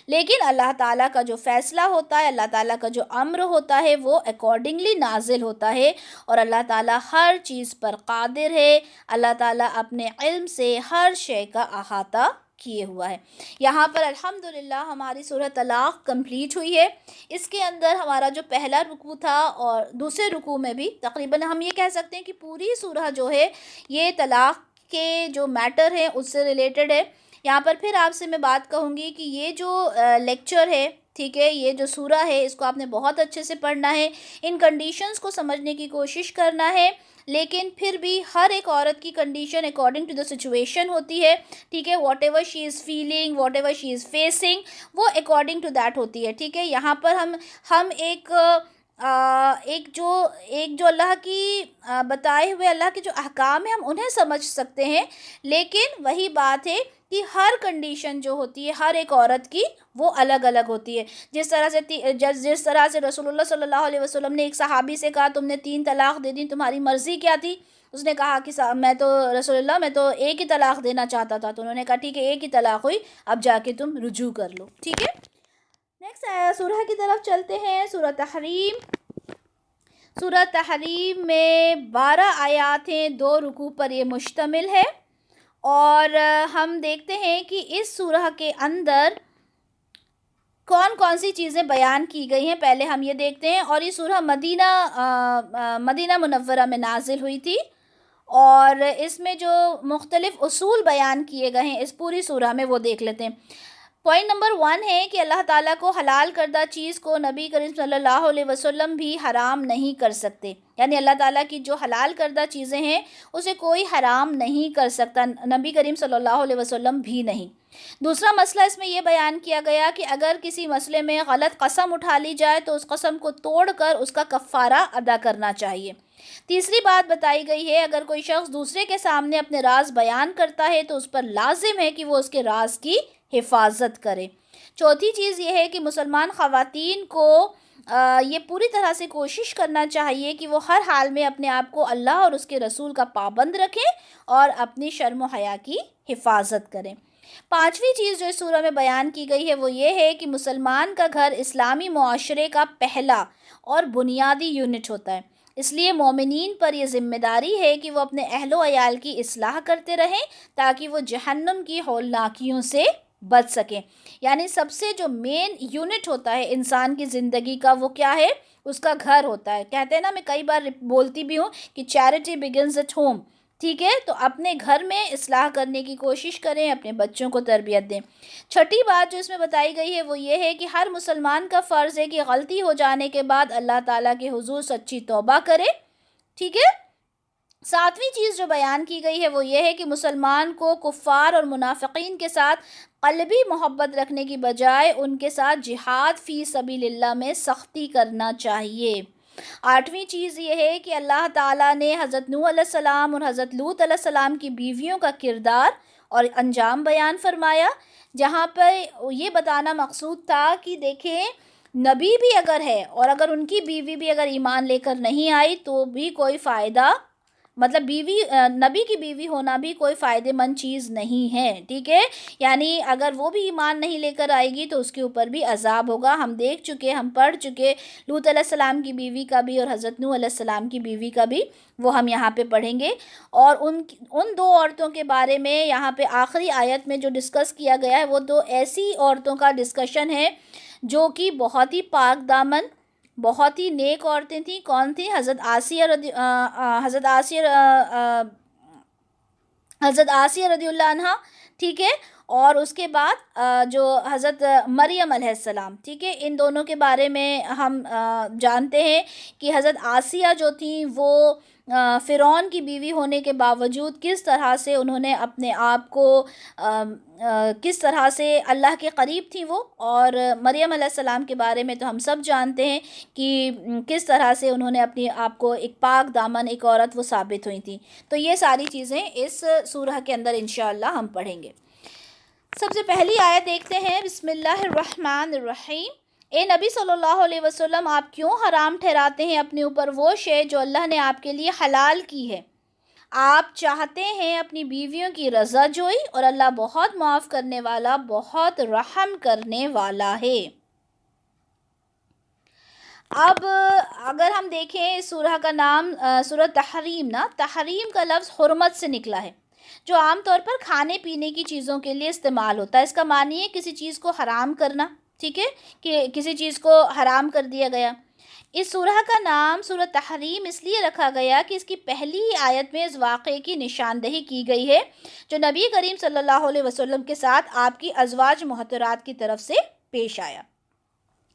لیکن اللہ تعالیٰ کا جو فیصلہ ہوتا ہے، اللہ تعالیٰ کا جو امر ہوتا ہے وہ اکارڈنگلی نازل ہوتا ہے، اور اللہ تعالیٰ ہر چیز پر قادر ہے۔ اللہ تعالیٰ اپنے علم سے ہر شے کا احاطہ کیے ہوا ہے۔ یہاں پر الحمدللہ ہماری سورہ طلاق کمپلیٹ ہوئی ہے۔ اس کے اندر ہمارا جو پہلا رکوع تھا اور دوسرے رکوع میں بھی تقریباً ہم یہ کہہ سکتے ہیں کہ پوری سورہ جو ہے یہ طلاق کے جو میٹر ہے اس سے ریلیٹڈ ہے۔ یہاں پر پھر آپ سے میں بات کہوں گی کہ یہ جو لیکچر ہے، ٹھیک ہے، یہ جو سورہ ہے اس کو آپ نے بہت اچھے سے پڑھنا ہے، ان کنڈیشنز کو سمجھنے کی کوشش کرنا ہے، لیکن پھر بھی ہر ایک عورت کی condition according to the situation ہوتی ہے، ٹھیک ہے۔ Whatever she is feeling, whatever she is facing, وہ اکارڈنگ ٹو دیٹ ہوتی ہے، ٹھیک ہے۔ یہاں پر ہم ایک جو اللہ کی بتائے ہوئے اللہ کے جو احکام ہیں ہم انہیں سمجھ سکتے ہیں، لیکن وہی بات ہے کہ ہر کنڈیشن جو ہوتی ہے ہر ایک عورت کی وہ الگ الگ ہوتی ہے۔ جس طرح سے رسول اللہ صلی اللہ علیہ وسلم نے ایک صحابی سے کہا تم نے 3 طلاق دے دی، تمہاری مرضی کیا تھی؟ اس نے کہا کہ میں تو رسول اللہ میں تو ایک ہی طلاق دینا چاہتا تھا، تو انہوں نے کہا ٹھیک ہے ایک ہی طلاق ہوئی، اب جا کے تم رجوع کر لو. ٹھیک ہے. نیکسٹ سورہ کی طرف چلتے ہیں. سورہ تحریم. سورہ تحریم میں 12 آیات ہیں، 2 رکوع پر یہ مشتمل ہے. اور ہم دیکھتے ہیں کہ اس سورہ کے اندر کون کون سی چیزیں بیان کی گئی ہیں. پہلے ہم یہ دیکھتے ہیں. اور یہ سورہ مدینہ منورہ میں نازل ہوئی تھی، اور اس میں جو مختلف اصول بیان کیے گئے ہیں اس پوری سورہ میں وہ دیکھ لیتے ہیں. پوائنٹ نمبر 1 ہے کہ اللہ تعالیٰ کو حلال کردہ چیز کو نبی کریم صلی اللہ علیہ وسلم بھی حرام نہیں کر سکتے. یعنی اللہ تعالیٰ کی جو حلال کردہ چیزیں ہیں اسے کوئی حرام نہیں کر سکتا، نبی کریم صلی اللہ علیہ وسلم بھی نہیں. دوسرا مسئلہ اس میں یہ بیان کیا گیا کہ اگر کسی مسئلے میں غلط قسم اٹھا لی جائے تو اس قسم کو توڑ کر اس کا کفارہ ادا کرنا چاہیے. تیسری بات بتائی گئی ہے اگر کوئی شخص دوسرے کے سامنے اپنے راز بیان کرتا ہے تو اس پر لازم ہے کہ وہ اس کے راز کی حفاظت کرے. چوتھی چیز یہ ہے کہ مسلمان خواتین کو یہ پوری طرح سے کوشش کرنا چاہیے کہ وہ ہر حال میں اپنے آپ کو اللہ اور اس کے رسول کا پابند رکھیں اور اپنی شرم و حیا کی حفاظت کریں. پانچویں چیز جو اس سورہ میں بیان کی گئی ہے وہ یہ ہے کہ مسلمان کا گھر اسلامی معاشرے کا پہلا اور بنیادی یونٹ ہوتا ہے. اس لیے مومنین پر یہ ذمہ داری ہے کہ وہ اپنے اہل و عیال کی اصلاح کرتے رہیں تاکہ وہ جہنم کی ہولناکیوں سے بچ سکیں. یعنی سب سے جو مین یونٹ ہوتا ہے انسان کی زندگی کا وہ کیا ہے؟ اس کا گھر ہوتا ہے. کہتے ہیں نا، میں کئی بار بولتی بھی ہوں کہ چیریٹی بگنز ایٹ ہوم. ٹھیک ہے، تو اپنے گھر میں اصلاح کرنے کی کوشش کریں، اپنے بچوں کو تربیت دیں. چھٹی بات جو اس میں بتائی گئی ہے وہ یہ ہے کہ ہر مسلمان کا فرض ہے کہ غلطی ہو جانے کے بعد اللہ تعالیٰ کے حضور سچی توبہ کرے. ٹھیک ہے. ساتویں چیز جو بیان کی گئی ہے وہ یہ ہے کہ مسلمان کو کفار اور منافقین کے ساتھ قلبی محبت رکھنے کی بجائے ان کے ساتھ جہاد فی سبیل اللہ میں سختی کرنا چاہیے. آٹھویں چیز یہ ہے کہ اللہ تعالیٰ نے حضرت نوح علیہ السلام اور حضرت لوط علیہ السلام کی بیویوں کا کردار اور انجام بیان فرمایا، جہاں پر یہ بتانا مقصود تھا کہ دیکھیں نبی بھی اگر ہے اور اگر ان کی بیوی بھی اگر ایمان لے کر نہیں آئی تو بھی کوئی فائدہ، مطلب نبی کی بیوی ہونا بھی کوئی فائدہ مند چیز نہیں ہے. ٹھیک ہے، یعنی اگر وہ بھی ایمان نہیں لے کر آئے گی تو اس کے اوپر بھی عذاب ہوگا. ہم دیکھ چکے، ہم پڑھ چکے لوط علیہ السلام کی بیوی کا بھی اور حضرت نوح علیہ السلام کی بیوی کا بھی، وہ ہم یہاں پہ پڑھیں گے. اور ان 2 عورتوں کے بارے میں یہاں پہ آخری آیت میں جو ڈسکس کیا گیا ہے وہ 2 ایسی عورتوں کا ڈسکشن ہے جو کہ بہت ہی پاک دامن، بہت ہی نیک عورتیں تھیں. کون تھیں؟ حضرت آسیہ رضی اللہ عنہ. ٹھیک ہے. اور اس کے بعد جو حضرت مریم علیہ السلام. ٹھیک ہے، ان دونوں کے بارے میں ہم جانتے ہیں کہ حضرت آسیہ جو تھیں وہ فرعون کی بیوی ہونے کے باوجود کس طرح سے انہوں نے اپنے آپ کو کس طرح سے اللہ کے قریب تھیں وہ. اور مریم علیہ السلام کے بارے میں تو ہم سب جانتے ہیں کہ کس طرح سے انہوں نے اپنے آپ کو ایک پاک دامن ایک عورت وہ ثابت ہوئی تھیں. تو یہ ساری چیزیں اس سورہ کے اندر انشاءاللہ ہم پڑھیں گے. سب سے پہلی آیت دیکھتے ہیں. بسم اللہ الرحمن الرحیم. اے نبی صلی اللہ علیہ وسلم، آپ کیوں حرام ٹھہراتے ہیں اپنے اوپر وہ شے جو اللہ نے آپ کے لیے حلال کی ہے؟ آپ چاہتے ہیں اپنی بیویوں کی رضا جوئی، اور اللہ بہت معاف کرنے والا، بہت رحم کرنے والا ہے. اب اگر ہم دیکھیں اس سورہ کا نام سورہ تحریم، تحریم کا لفظ حرمت سے نکلا ہے جو عام طور پر کھانے پینے کی چیزوں کے لیے استعمال ہوتا ہے. اس کا معنی ہے کسی چیز کو حرام کرنا. ٹھیک ہے، کہ کسی چیز کو حرام کر دیا گیا. اس سورہ کا نام سورہ تحریم اس لیے رکھا گیا کہ اس کی پہلی ہی آیت میں اس واقعے کی نشاندہی کی گئی ہے جو نبی کریم صلی اللہ علیہ وسلم کے ساتھ آپ کی ازواج محترات کی طرف سے پیش آیا.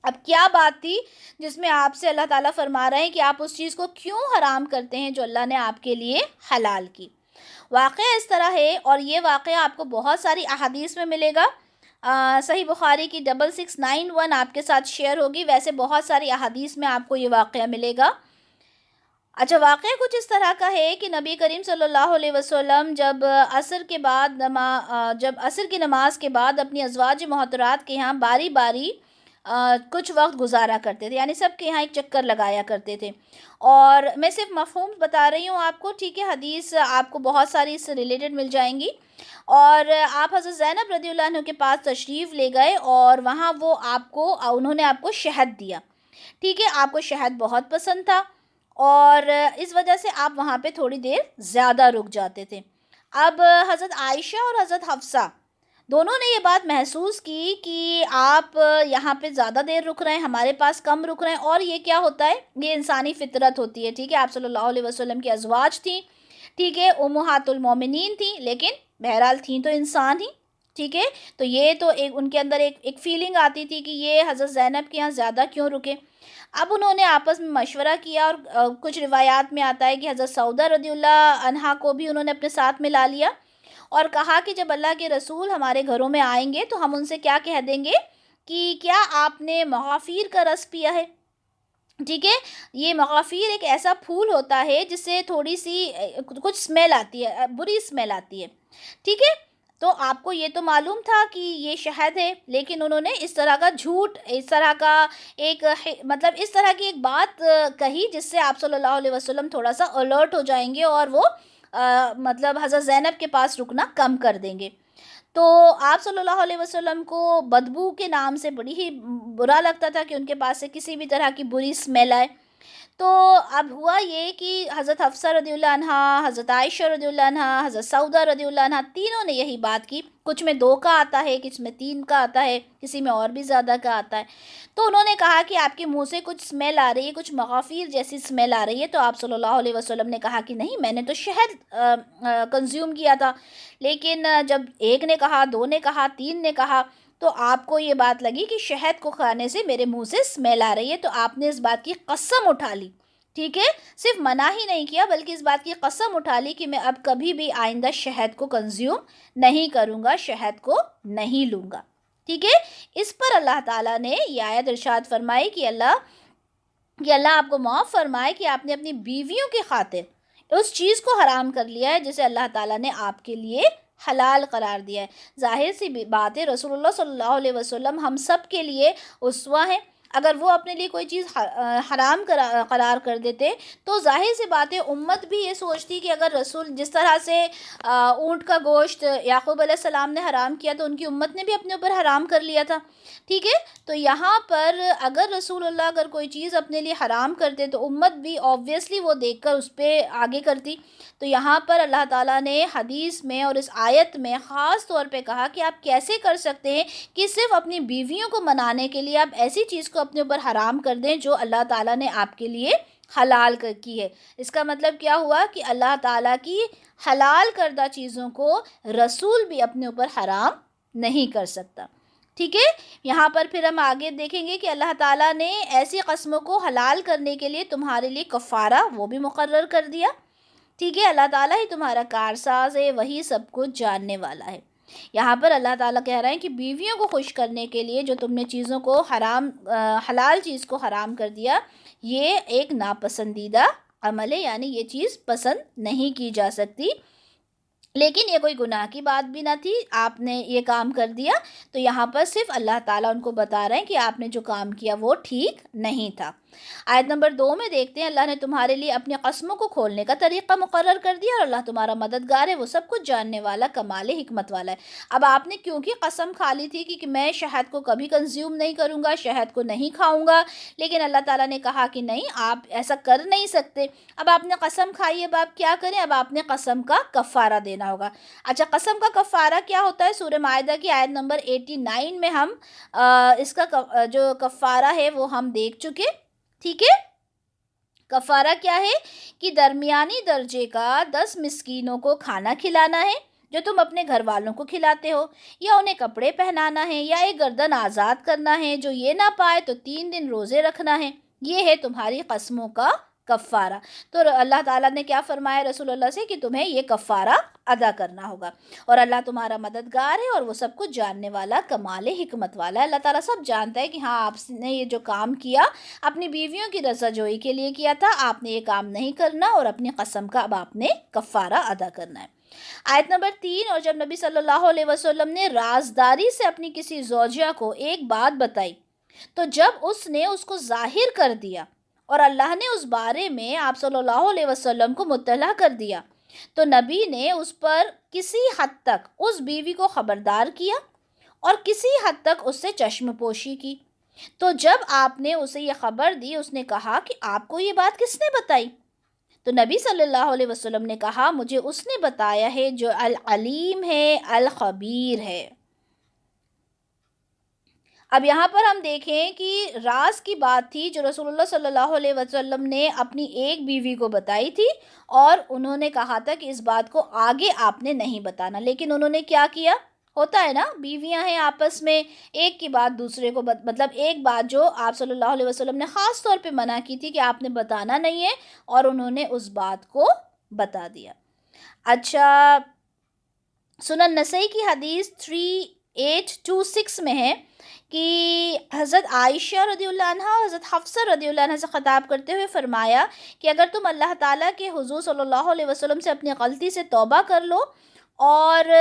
اب کیا بات تھی جس میں آپ سے اللہ تعالیٰ فرما رہے ہیں کہ آپ اس چیز کو کیوں حرام کرتے ہیں جو اللہ نے آپ کے لیے حلال کی؟ واقعہ اس طرح ہے، اور یہ واقعہ آپ کو بہت ساری احادیث میں ملے گا. صحیح بخاری کی 6691 آپ کے ساتھ شیئر ہوگی. ویسے بہت ساری احادیث میں آپ کو یہ واقعہ ملے گا. اچھا، واقعہ کچھ اس طرح کا ہے کہ نبی کریم صلی اللہ علیہ وسلم جب عصر کی نماز کے بعد اپنی ازواج محترات کے ہاں باری باری کچھ وقت گزارا کرتے تھے، یعنی سب کے یہاں ایک چکر لگایا کرتے تھے. اور میں صرف مفہوم بتا رہی ہوں آپ کو، ٹھیک ہے. حدیث آپ کو بہت ساری اس سے ریلیٹڈ مل جائیں گی. اور آپ حضرت زینب رضی اللہ عنہ کے پاس تشریف لے گئے اور وہاں انہوں نے آپ کو شہد دیا، ٹھیک ہے. آپ کو شہد بہت پسند تھا اور اس وجہ سے آپ وہاں پہ تھوڑی دیر زیادہ رک جاتے تھے. اب حضرت عائشہ اور حضرت حفصہ دونوں نے یہ بات محسوس کی کہ آپ یہاں پہ زیادہ دیر رک رہے ہیں، ہمارے پاس کم رک رہے ہیں. اور یہ کیا ہوتا ہے، یہ انسانی فطرت ہوتی ہے، ٹھیک ہے. آپ صلی اللہ علیہ وسلم کی ازواج تھیں، ٹھیک ہے، امہات المومنین تھیں، لیکن بہرحال تھیں تو انسان ہی، ٹھیک ہے. تو یہ تو ان کے اندر ایک فیلنگ آتی تھی کہ یہ حضرت زینب کے یہاں زیادہ کیوں رکے. اب انہوں نے آپس میں مشورہ کیا اور کچھ روایات میں آتا ہے کہ حضرت سعودہ رضی اللہ عنہا کو بھی انہوں نے اپنے ساتھ ملا لیا اور کہا کہ جب اللہ کے رسول ہمارے گھروں میں آئیں گے تو ہم ان سے کیا کہہ دیں گے کہ کیا آپ نے مغافیر کا رس پیا ہے، ٹھیک ہے. یہ مغافیر ایک ایسا پھول ہوتا ہے جس سے تھوڑی سی کچھ اسمیل آتی ہے، بری اسمیل آتی ہے، ٹھیک ہے. تو آپ کو یہ تو معلوم تھا کہ یہ شہد ہے، لیکن انہوں نے اس طرح کا جھوٹ، اس طرح کا مطلب اس طرح کی ایک بات کہی جس سے آپ صلی اللہ علیہ وسلم تھوڑا سا الرٹ ہو جائیں گے اور وہ مطلب حضرت زینب کے پاس رکنا کم کر دیں گے. تو آپ صلی اللہ علیہ وسلم کو بدبو کے نام سے بڑی ہی برا لگتا تھا کہ ان کے پاس سے کسی بھی طرح کی بری اسمیل آئے. تو اب ہوا یہ کہ حضرت حفصہ رضی اللہ عنہا، حضرت عائشہ رضی اللہ عنہا، حضرت سعودہ رضی اللہ عنہا، تینوں نے یہی بات کی. کچھ میں 2 کا آتا ہے، کچھ میں 3 کا آتا ہے، کسی میں اور بھی زیادہ کا آتا ہے. تو انہوں نے کہا کہ آپ کے منہ سے کچھ اسمیل آ رہی ہے، کچھ مغافیر جیسی اسمیل آ رہی ہے. تو آپ صلی اللہ علیہ وسلم نے کہا کہ نہیں، میں نے تو شہد کنزیوم کیا تھا. لیکن جب ایک نے کہا، 2 نے کہا، 3 نے کہا، تو آپ کو یہ بات لگی کہ شہد کو کھانے سے میرے منہ سے اسمیل آ رہی ہے. تو آپ نے اس بات کی قسم اٹھا لی، ٹھیک ہے. صرف منع ہی نہیں کیا بلکہ اس بات کی قسم اٹھا لی کہ میں اب کبھی بھی آئندہ شہد کو کنزیوم نہیں کروں گا، شہد کو نہیں لوں گا، ٹھیک ہے. اس پر اللہ تعالیٰ نے یہ آیت ارشاد فرمائی کہ اللہ آپ کو معاف فرمائے کہ آپ نے اپنی بیویوں کی خاطر اس چیز کو حرام کر لیا ہے جسے اللہ تعالیٰ نے آپ کے لیے حلال قرار دیا ہے. ظاہر سی بات ہے، رسول اللہ صلی اللہ علیہ وسلم ہم سب کے لیے اسوہ ہیں. اگر وہ اپنے لیے کوئی چیز حرام قرار کر دیتے تو ظاہر سی بات ہے امت بھی یہ سوچتی کہ اگر رسول جس طرح سے اونٹ کا گوشت یعقوب علیہ السلام نے حرام کیا تو ان کی امت نے بھی اپنے اوپر حرام کر لیا تھا، ٹھیک ہے. تو یہاں پر اگر رسول اللہ اگر کوئی چیز اپنے لیے حرام کرتے تو امت بھی آبویسلی وہ دیکھ کر اس پہ آگے کرتی. تو یہاں پر اللہ تعالیٰ نے حدیث میں اور اس آیت میں خاص طور پہ کہا کہ آپ کیسے کر سکتے ہیں کہ صرف اپنی بیویوں کو منانے کے لیے آپ ایسی چیز کو اپنے اوپر حرام کر دیں جو اللہ تعالیٰ نے آپ کے لیے حلال کی ہے. اس کا مطلب کیا ہوا کہ اللہ تعالیٰ کی حلال کردہ چیزوں کو رسول بھی اپنے اوپر حرام نہیں کر سکتا، ٹھیک ہے. یہاں پر پھر ہم آگے دیکھیں گے کہ اللہ تعالیٰ نے ایسی قسموں کو حلال کرنے کے لیے تمہارے لیے کفارہ وہ بھی مقرر کر دیا، ٹھیک ہے. اللہ تعالیٰ ہی تمہارا کارساز ہے، وہی سب کچھ جاننے والا ہے. یہاں پر اللہ تعالیٰ کہہ رہے ہیں کہ بیویوں کو خوش کرنے کے لیے جو تم نے چیزوں کو حلال چیز کو حرام کر دیا، یہ ایک ناپسندیدہ عمل ہے، یعنی یہ چیز پسند نہیں کی جا سکتی. لیکن یہ کوئی گناہ کی بات بھی نہ تھی، آپ نے یہ کام کر دیا. تو یہاں پر صرف اللہ تعالیٰ ان کو بتا رہے ہیں کہ آپ نے جو کام کیا وہ ٹھیک نہیں تھا. آیت نمبر 2 میں دیکھتے ہیں اللہ نے تمہارے لیے اپنی قسموں کو کھولنے کا طریقہ مقرر کر دیا اور اللہ تمہارا مددگار ہے، وہ سب کچھ جاننے والا، کمال حکمت والا ہے. اب آپ نے کیونکہ قسم کھا لی تھی کہ میں شہد کو کبھی کنزیوم نہیں کروں گا، شہد کو نہیں کھاؤں گا، لیکن اللہ تعالیٰ نے کہا کہ نہیں، آپ ایسا کر نہیں سکتے. اب آپ نے قسم کھائی، اب آپ کیا کریں؟ اب آپ نے قسم کا کفارہ دینا ہوگا. اچھا، قسم کا کفارہ کیا ہوتا ہے؟ سورہ مائدہ کی آیت نمبر 89 میں ہم اس کا جو کفارہ ہے وہ ہم دیکھ چکے، ٹھیک ہے. کفارہ کیا ہے کہ درمیانی درجے کا 10 مسکینوں کو کھانا کھلانا ہے جو تم اپنے گھر والوں کو کھلاتے ہو، یا انہیں کپڑے پہنانا ہے، یا ایک گردن آزاد کرنا ہے. جو یہ نہ پائے تو 3 دن روزے رکھنا ہے. یہ ہے تمہاری قسموں کا کفارہ. تو اللہ تعالیٰ نے کیا فرمایا رسول اللہ سے کہ تمہیں یہ کفارہ ادا کرنا ہوگا، اور اللہ تمہارا مددگار ہے اور وہ سب کچھ جاننے والا، کمال حکمت والا ہے. اللہ تعالیٰ سب جانتا ہے کہ ہاں آپ نے یہ جو کام کیا اپنی بیویوں کی رضا جوئی کے لیے کیا تھا، آپ نے یہ کام نہیں کرنا اور اپنی قسم کا اب آپ نے کفارہ ادا کرنا ہے. آیت نمبر 3، اور جب نبی صلی اللہ علیہ وسلم نے رازداری سے اپنی کسی زوجہ کو ایک بات بتائی تو جب اس نے اس کو ظاہر کر دیا اور اللہ نے اس بارے میں آپ صلی اللہ علیہ وسلم کو مطلع کر دیا تو نبی نے اس پر کسی حد تک اس بیوی کو خبردار کیا اور کسی حد تک اس سے چشم پوشی کی۔ تو جب آپ نے اسے یہ خبر دی اس نے کہا کہ آپ کو یہ بات کس نے بتائی؟ تو نبی صلی اللہ علیہ وسلم نے کہا مجھے اس نے بتایا ہے جو العلیم ہے الخبیر ہے۔ اب یہاں پر ہم دیکھیں کہ راز کی بات تھی جو رسول اللہ صلی اللہ علیہ وسلم نے اپنی ایک بیوی کو بتائی تھی اور انہوں نے کہا تھا کہ اس بات کو آگے آپ نے نہیں بتانا، لیکن انہوں نے کیا کیا؟ ہوتا ہے نا، بیویاں ہیں آپس میں، ایک کی بات دوسرے کو مطلب ایک بات جو آپ صلی اللہ علیہ وسلم نے خاص طور پہ منع کی تھی کہ آپ نے بتانا نہیں ہے، اور انہوں نے اس بات کو بتا دیا۔ اچھا، سنن نسائی کی حدیث 3826 میں ہے کہ حضرت عائشہ رضی اللہ عنہ حضرت حفصہ رضی اللہ عنہ سے خطاب کرتے ہوئے فرمایا کہ اگر تم اللہ تعالیٰ کے حضور صلی اللہ علیہ وسلم سے اپنی غلطی سے توبہ کر لو اور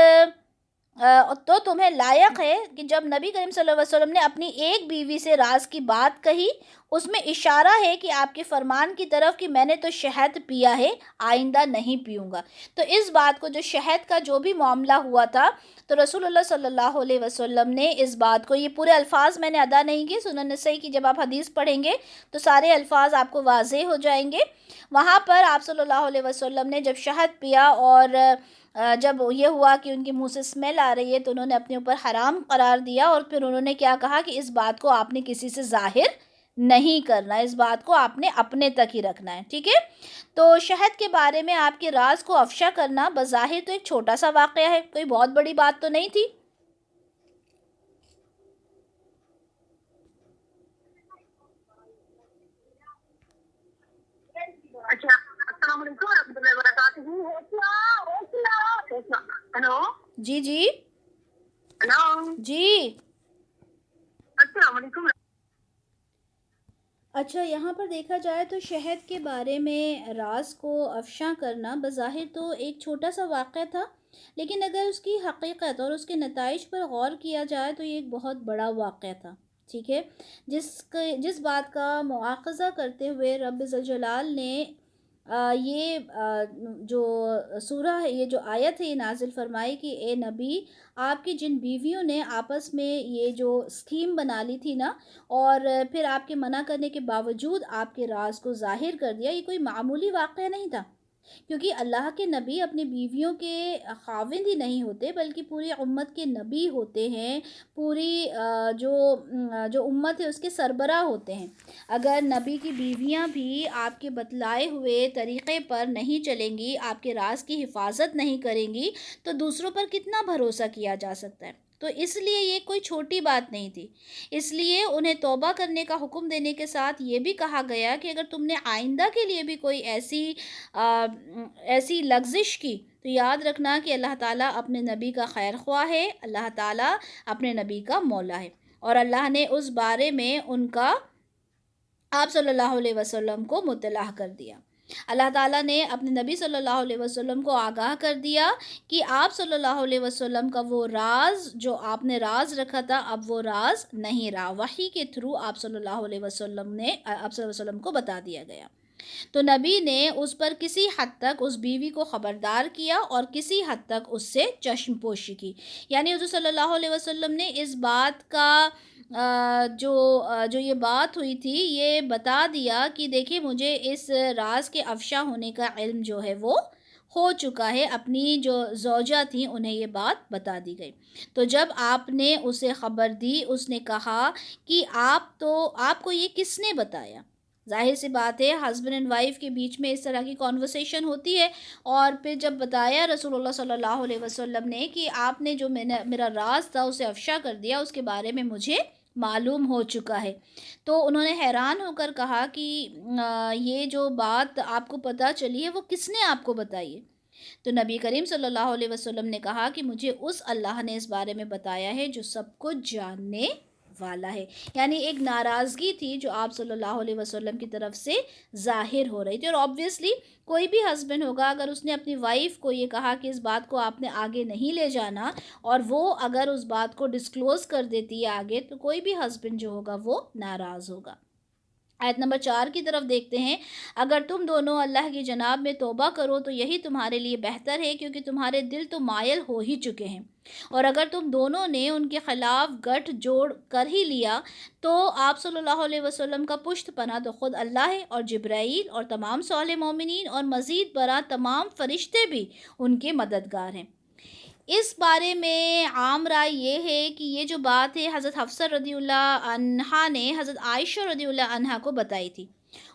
تو تمہیں لائق ہے کہ جب نبی کریم صلی اللہ علیہ وسلم نے اپنی ایک بیوی سے راز کی بات کہی، اس میں اشارہ ہے کہ آپ کے فرمان کی طرف کہ میں نے تو شہد پیا ہے، آئندہ نہیں پیوں گا۔ تو اس بات کو جو شہد کا جو بھی معاملہ ہوا تھا تو رسول اللہ صلی اللہ علیہ وسلم نے اس بات کو، یہ پورے الفاظ میں نے ادا نہیں کیے، سنن نسائی کی جب آپ حدیث پڑھیں گے تو سارے الفاظ آپ کو واضح ہو جائیں گے۔ وہاں پر آپ صلی اللہ علیہ وسلم نے جب شہد پیا اور جب یہ ہوا کہ ان کے منہ سے اسمیل آ رہی ہے تو انہوں نے اپنے اوپر حرام قرار دیا، اور پھر انہوں نے کیا کہا کہ اس بات کو آپ نے کسی سے ظاہر نہیں کرنا، اس بات کو آپ نے اپنے تک ہی رکھنا ہے، ٹھیک ہے؟ تو شہد کے بارے میں آپ کے راز کو افشا کرنا بظاہر تو ایک چھوٹا سا واقعہ ہے، کوئی بہت بڑی بات تو نہیں تھی۔ اچھا، السلام علیکم ورحمۃ اللہ وبرکاتہ۔ ہیلو، جی جی ہیلو، جی۔ السلام علیکم۔ اچھا، یہاں پر دیکھا جائے تو شہد کے بارے میں راز کو افشا کرنا بظاہر تو ایک چھوٹا سا واقعہ تھا، لیکن اگر اس کی حقیقت اور اس کے نتائج پر غور کیا جائے تو یہ ایک بہت بڑا واقعہ تھا، ٹھیک ہے؟ جس بات کا مواخذہ کرتے ہوئے رب ذوالجلال نے یہ جو سورہ ہے، یہ جو آیت ہے یہ نازل فرمائی کہ اے نبی، آپ کی جن بیویوں نے آپس میں یہ جو اسکیم بنا لی تھی نا، اور پھر آپ کے منع کرنے کے باوجود آپ کے راز کو ظاہر کر دیا، یہ کوئی معمولی واقعہ نہیں تھا، کیونکہ اللہ کے نبی اپنی بیویوں کے خاوند ہی نہیں ہوتے بلکہ پوری امت کے نبی ہوتے ہیں، پوری جو امت ہے اس کے سربراہ ہوتے ہیں۔ اگر نبی کی بیویاں بھی آپ کے بتلائے ہوئے طریقے پر نہیں چلیں گی، آپ کے راز کی حفاظت نہیں کریں گی تو دوسروں پر کتنا بھروسہ کیا جا سکتا ہے؟ تو اس لیے یہ کوئی چھوٹی بات نہیں تھی، اس لیے انہیں توبہ کرنے کا حکم دینے کے ساتھ یہ بھی کہا گیا کہ اگر تم نے آئندہ کے لیے بھی کوئی ایسی لغزش کی تو یاد رکھنا کہ اللہ تعالیٰ اپنے نبی کا خیر خواہ ہے، اللہ تعالیٰ اپنے نبی کا مولا ہے، اور اللہ نے اس بارے میں ان کا آپ صلی اللہ علیہ وسلم کو مطلع کر دیا۔ اللہ تعالیٰ نے اپنے نبی صلی اللہ علیہ وسلم کو آگاہ کر دیا کہ آپ صلی اللہ علیہ وسلم کا وہ راز جو آپ نے راز رکھا تھا اب وہ راز نہیں رہا، وحی کے تھرو آپ صلی اللہ علیہ وسلم کو بتا دیا گیا۔ تو نبی نے اس پر کسی حد تک اس بیوی کو خبردار کیا اور کسی حد تک اس سے چشم پوشی کی، یعنی حضور صلی اللہ علیہ وسلم نے اس بات کا جو یہ بات ہوئی تھی یہ بتا دیا کہ دیکھیں مجھے اس راز کے افشا ہونے کا علم جو ہے وہ ہو چکا ہے، اپنی جو زوجہ تھیں انہیں یہ بات بتا دی گئی۔ تو جب آپ نے اسے خبر دی اس نے کہا کہ آپ کو یہ کس نے بتایا؟ ظاہر سی بات ہے ہسبینڈ اینڈ وائف کے بیچ میں اس طرح کی کانورسیشن ہوتی ہے، اور پھر جب بتایا رسول اللہ صلی اللہ علیہ وسلم نے کہ آپ نے جو میرا راز تھا اسے افشا کر دیا، اس کے بارے میں مجھے معلوم ہو چکا ہے، تو انہوں نے حیران ہو کر کہا کہ یہ جو بات آپ کو پتہ چلی ہے وہ کس نے آپ کو بتائی ہے؟ تو نبی کریم صلی اللہ علیہ وسلم نے کہا کہ مجھے اس اللہ نے اس بارے میں بتایا ہے جو سب کچھ جاننے والا ہے، یعنی ایک ناراضگی تھی جو آپ صلی اللہ علیہ وسلم کی طرف سے ظاہر ہو رہی تھی۔ اور آبویسلی کوئی بھی ہسبینڈ ہوگا، اگر اس نے اپنی وائف کو یہ کہا کہ اس بات کو آپ نے آگے نہیں لے جانا، اور وہ اگر اس بات کو ڈسکلوز کر دیتی ہے آگے، تو کوئی بھی ہسبینڈ جو ہوگا وہ ناراض ہوگا۔ آیت نمبر 4 کی طرف دیکھتے ہیں، اگر تم دونوں اللہ کی جناب میں توبہ کرو تو یہی تمہارے لیے بہتر ہے، کیونکہ تمہارے دل تو مائل ہو ہی چکے ہیں، اور اگر تم دونوں نے ان کے خلاف گٹھ جوڑ کر ہی لیا تو آپ صلی اللہ علیہ وسلم کا پشت پناہ تو خود اللہ ہے، اور جبرائیل اور تمام صالح مومنین اور مزید برآں تمام فرشتے بھی ان کے مددگار ہیں۔ اس بارے میں عام رائے یہ ہے کہ یہ جو بات ہے حضرت حفصہ رضی اللہ عنہا نے حضرت عائشہ رضی اللہ عنہا کو بتائی تھی،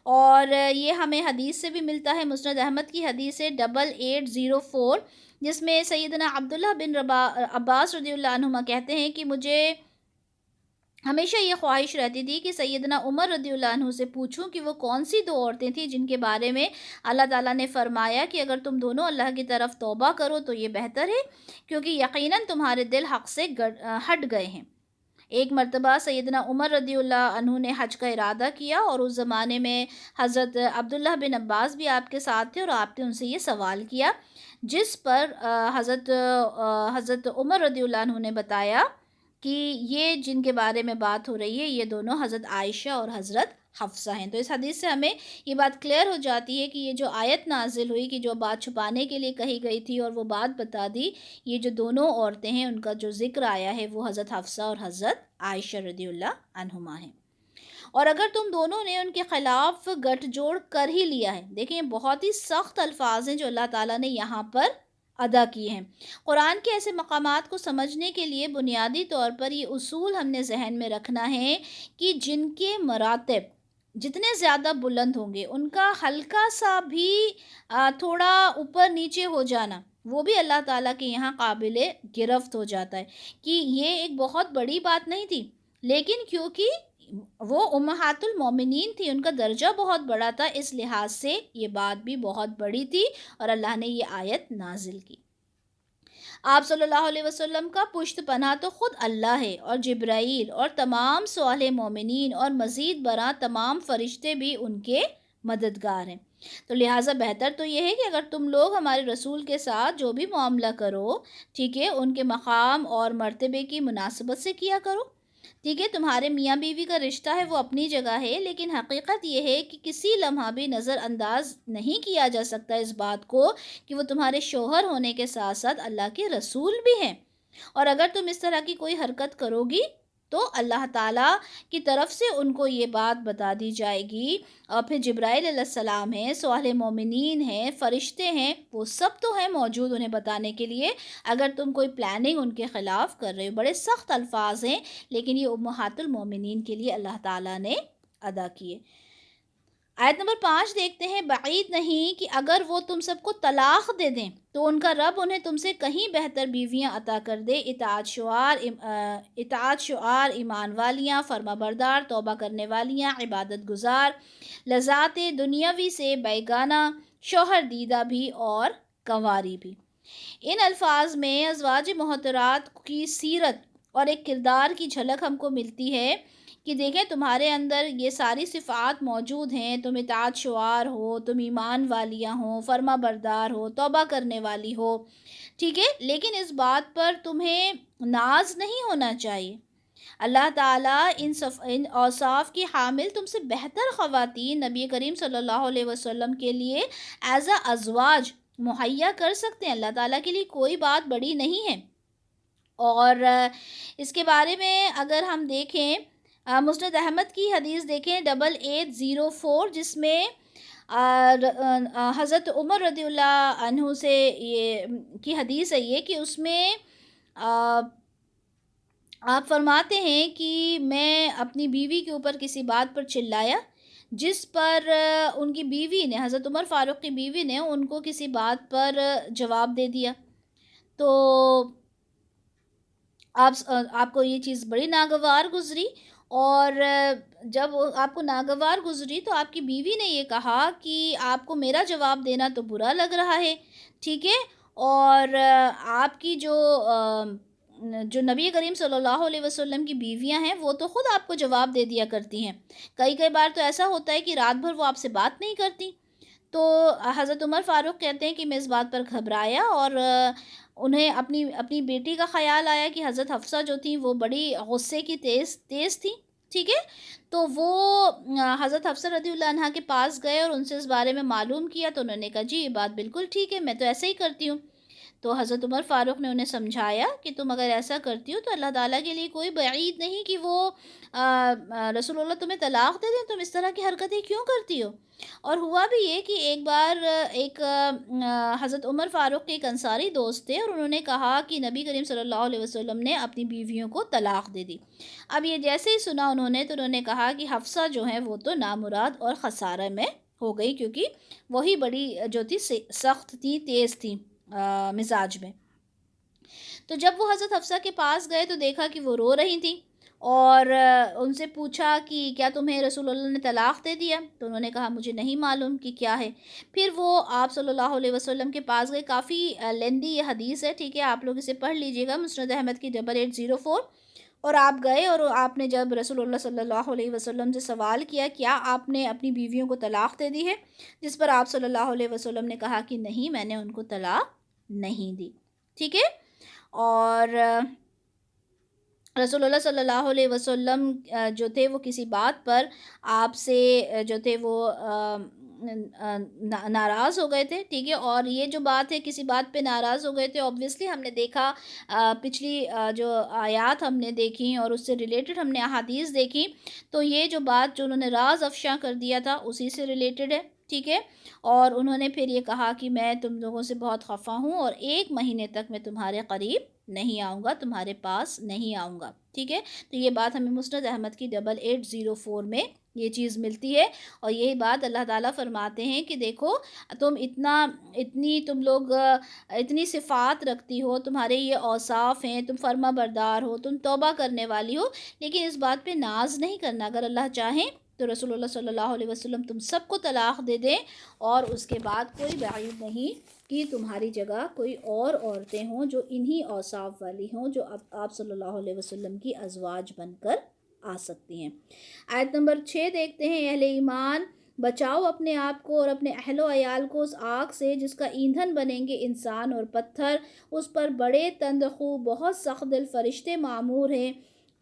اور یہ ہمیں حدیث سے بھی ملتا ہے۔ مسند احمد کی حدیث ہے 8804، جس میں سیدنا عبداللہ بن عباس رضی اللہ عنہما کہتے ہیں کہ مجھے ہمیشہ یہ خواہش رہتی تھی کہ سیدنا عمر رضی اللہ عنہ سے پوچھوں کہ وہ کون سی 2 عورتیں تھیں جن کے بارے میں اللہ تعالیٰ نے فرمایا کہ اگر تم دونوں اللہ کی طرف توبہ کرو تو یہ بہتر ہے، کیونکہ یقیناً تمہارے دل حق سے ہٹ گئے ہیں۔ ایک مرتبہ سیدنا عمر رضی اللہ عنہ نے حج کا ارادہ کیا، اور اس زمانے میں حضرت عبداللہ بن عباس بھی آپ کے ساتھ تھے، اور آپ نے ان سے یہ سوال کیا، جس پر حضرت عمر رضی اللہ عنہ نے بتایا کہ یہ جن کے بارے میں بات ہو رہی ہے یہ دونوں حضرت عائشہ اور حضرت حفصہ ہیں۔ تو اس حدیث سے ہمیں یہ بات کلیئر ہو جاتی ہے کہ یہ جو آیت نازل ہوئی کہ جو بات چھپانے کے لیے کہی گئی تھی اور وہ بات بتا دی، یہ جو دونوں عورتیں ہیں ان کا جو ذکر آیا ہے وہ حضرت حفصہ اور حضرت عائشہ رضی اللہ عنہما ہیں۔ اور اگر تم دونوں نے ان کے خلاف گٹھ جوڑ کر ہی لیا ہے، دیکھیں یہ بہت ہی سخت الفاظ ہیں جو اللہ تعالیٰ نے یہاں پر ادا کیے ہیں۔ قرآن کے ایسے مقامات کو سمجھنے کے لیے بنیادی طور پر یہ اصول ہم نے ذہن میں رکھنا ہے کہ جن کے مراتب جتنے زیادہ بلند ہوں گے، ان کا ہلکا سا بھی تھوڑا اوپر نیچے ہو جانا وہ بھی اللہ تعالیٰ کے یہاں قابل گرفت ہو جاتا ہے، کہ یہ ایک بہت بڑی بات نہیں تھی، لیکن کیونکہ وہ امہات المومنین تھی، ان کا درجہ بہت بڑا تھا، اس لحاظ سے یہ بات بھی بہت بڑی تھی اور اللہ نے یہ آیت نازل کی۔ آپ صلی اللہ علیہ وسلم کا پشت پناہ تو خود اللہ ہے، اور جبرائیل اور تمام صالح مومنین اور مزید برآں تمام فرشتے بھی ان کے مددگار ہیں۔ تو لہٰذا بہتر تو یہ ہے کہ اگر تم لوگ ہمارے رسول کے ساتھ جو بھی معاملہ کرو، ٹھیک ہے، ان کے مقام اور مرتبے کی مناسبت سے کیا کرو، ٹھیک ہے۔ تمہارے میاں بیوی کا رشتہ ہے وہ اپنی جگہ ہے، لیکن حقیقت یہ ہے کہ کسی لمحہ بھی نظر انداز نہیں کیا جا سکتا اس بات کو کہ وہ تمہارے شوہر ہونے کے ساتھ ساتھ اللہ کے رسول بھی ہیں، اور اگر تم اس طرح کی کوئی حرکت کرو گی تو اللہ تعالیٰ کی طرف سے ان کو یہ بات بتا دی جائے گی، اور پھر جبرائیل علیہ السلام ہیں، صالح مومنین ہیں، فرشتے ہیں، وہ سب تو ہیں موجود انہیں بتانے کے لیے، اگر تم کوئی پلاننگ ان کے خلاف کر رہے ہو۔ بڑے سخت الفاظ ہیں، لیکن یہ امہات المومنین کے لیے اللہ تعالیٰ نے ادا کیے۔ آیت نمبر 5 دیکھتے ہیں، بعید نہیں کہ اگر وہ تم سب کو طلاق دے دیں تو ان کا رب انہیں تم سے کہیں بہتر بیویاں عطا کر دے، اطاعت شعار ایمان والیاں، فرما بردار، توبہ کرنے والیاں، عبادت گزار، لذات دنیاوی سے بیگانہ، شوہر دیدہ بھی اور کنواری بھی۔ ان الفاظ میں ازواج محترات کی سیرت اور ایک کردار کی جھلک ہم کو ملتی ہے کہ دیکھیں تمہارے اندر یہ ساری صفات موجود ہیں، تم اطاعت شعار ہو، تم ایمان والیاں ہو، فرما بردار ہو، توبہ کرنے والی ہو، ٹھیک ہے، لیکن اس بات پر تمہیں ناز نہیں ہونا چاہیے۔ اللہ تعالیٰ ان اوصاف کی حامل تم سے بہتر خواتین نبی کریم صلی اللہ علیہ وسلم کے لیے ایز اے ازواج مہیا کر سکتے ہیں۔ اللہ تعالیٰ کے لیے کوئی بات بڑی نہیں ہے۔ اور اس کے بارے میں اگر ہم دیکھیں، مسند احمد کی حدیث دیکھیں 8804، جس میں حضرت عمر رضی اللہ عنہ سے یہ کی حدیث ہے یہ کہ اس میں آپ فرماتے ہیں کہ میں اپنی بیوی کے اوپر کسی بات پر چلایا، جس پر ان کی بیوی نے، حضرت عمر فاروق کی بیوی نے ان کو کسی بات پر جواب دے دیا، تو آپ کو یہ چیز بڑی ناگوار گزری، اور جب آپ کو ناگوار گزری تو آپ کی بیوی نے یہ کہا کہ آپ کو میرا جواب دینا تو برا لگ رہا ہے، ٹھیک ہے، اور آپ کی جو جو نبی کریم صلی اللہ علیہ وسلم کی بیویاں ہیں وہ تو خود آپ کو جواب دے دیا کرتی ہیں. کئی بار تو ایسا ہوتا ہے کہ رات بھر وہ آپ سے بات نہیں کرتی. تو حضرت عمر فاروق کہتے ہیں کہ میں اس بات پر گھبرایا اور انہیں اپنی اپنی بیٹی کا خیال آیا کہ حضرت حفصہ جو تھیں وہ بڑی غصے کی تیز تھیں. ٹھیک ہے. تو وہ حضرت حفصہ رضی اللہ عنہا کے پاس گئے اور ان سے اس بارے میں معلوم کیا. تو انہوں نے کہا جی یہ بات بالکل ٹھیک ہے، میں تو ایسے ہی کرتی ہوں. تو حضرت عمر فاروق نے انہیں سمجھایا کہ تم اگر ایسا کرتی ہو تو اللہ تعالیٰ کے لیے کوئی بعید نہیں کہ وہ رسول اللہ تمہیں طلاق دے دیں، تم اس طرح کی حرکتیں کیوں کرتی ہو. اور ہوا بھی یہ کہ ایک بار ایک حضرت عمر فاروق کے ایک انصاری دوست تھے اور انہوں نے کہا کہ نبی کریم صلی اللہ علیہ وسلم نے اپنی بیویوں کو طلاق دے دی. اب یہ جیسے ہی سنا انہوں نے تو انہوں نے کہا کہ حفصہ جو ہیں وہ تو نامراد اور خسارہ میں ہو گئی، کیونکہ وہی بڑی جو تھی سخت تھی، تیز تھی مزاج میں. تو جب وہ حضرت حفصہ کے پاس گئے تو دیکھا کہ وہ رو رہی تھیں اور ان سے پوچھا کہ کیا تمہیں رسول اللہ نے طلاق دے دیا؟ تو انہوں نے کہا مجھے نہیں معلوم کہ کیا ہے. پھر وہ آپ صلی اللہ علیہ وسلم کے پاس گئے. کافی لیندی یہ حدیث ہے، ٹھیک ہے، آپ لوگ اسے پڑھ لیجئے گا، مسند احمد کی 8804. اور آپ گئے اور آپ نے جب رسول اللہ صلی اللہ علیہ وسلم سے سوال کیا کیا آپ نے اپنی بیویوں کو طلاق دے دی ہے، جس پر آپ صلی اللہ علیہ وسلم نے کہا کہ نہیں، میں نے ان کو طلاق نہیں دی. ٹھیک ہے. اور رسول اللہ صلی اللہ علیہ وسلم جو تھے وہ کسی بات پر آپ سے جو تھے وہ ناراض ہو گئے تھے. ٹھیک ہے. اور یہ جو بات ہے کسی بات پہ ناراض ہو گئے تھے، اوبویسلی ہم نے دیکھا پچھلی جو آیات ہم نے دیکھی اور اس سے ریلیٹڈ ہم نے احادیث دیکھی، تو یہ جو بات جو انہوں نے راز افشاں کر دیا تھا اسی سے ریلیٹڈ ہے. ٹھیک ہے. اور انہوں نے پھر یہ کہا کہ میں تم لوگوں سے بہت خفا ہوں اور 1 مہینے تک میں تمہارے قریب نہیں آؤں گا، تمہارے پاس نہیں آؤں گا. ٹھیک ہے. تو یہ بات ہمیں مسند احمد کی 8804 میں یہ چیز ملتی ہے. اور یہی بات اللہ تعالیٰ فرماتے ہیں کہ دیکھو تم تم لوگ اتنی صفات رکھتی ہو، تمہارے یہ اوصاف ہیں، تم فرما بردار ہو، تم توبہ کرنے والی ہو، لیکن اس بات پہ ناز نہیں کرنا. اگر اللہ چاہیں تو رسول اللہ صلی اللہ علیہ وسلم تم سب کو طلاق دے دیں اور اس کے بعد کوئی بعید نہیں کہ تمہاری جگہ کوئی اور عورتیں ہوں جو انہی اوصاف والی ہوں، جو آپ صلی اللہ علیہ وسلم کی ازواج بن کر آ سکتی ہیں. آیت نمبر 6 دیکھتے ہیں. اہل ایمان بچاؤ اپنے آپ کو اور اپنے اہل و عیال کو اس آگ سے جس کا ایندھن بنیں گے انسان اور پتھر، اس پر بڑے تندخو بہت سخت دل فرشتے معمور ہیں.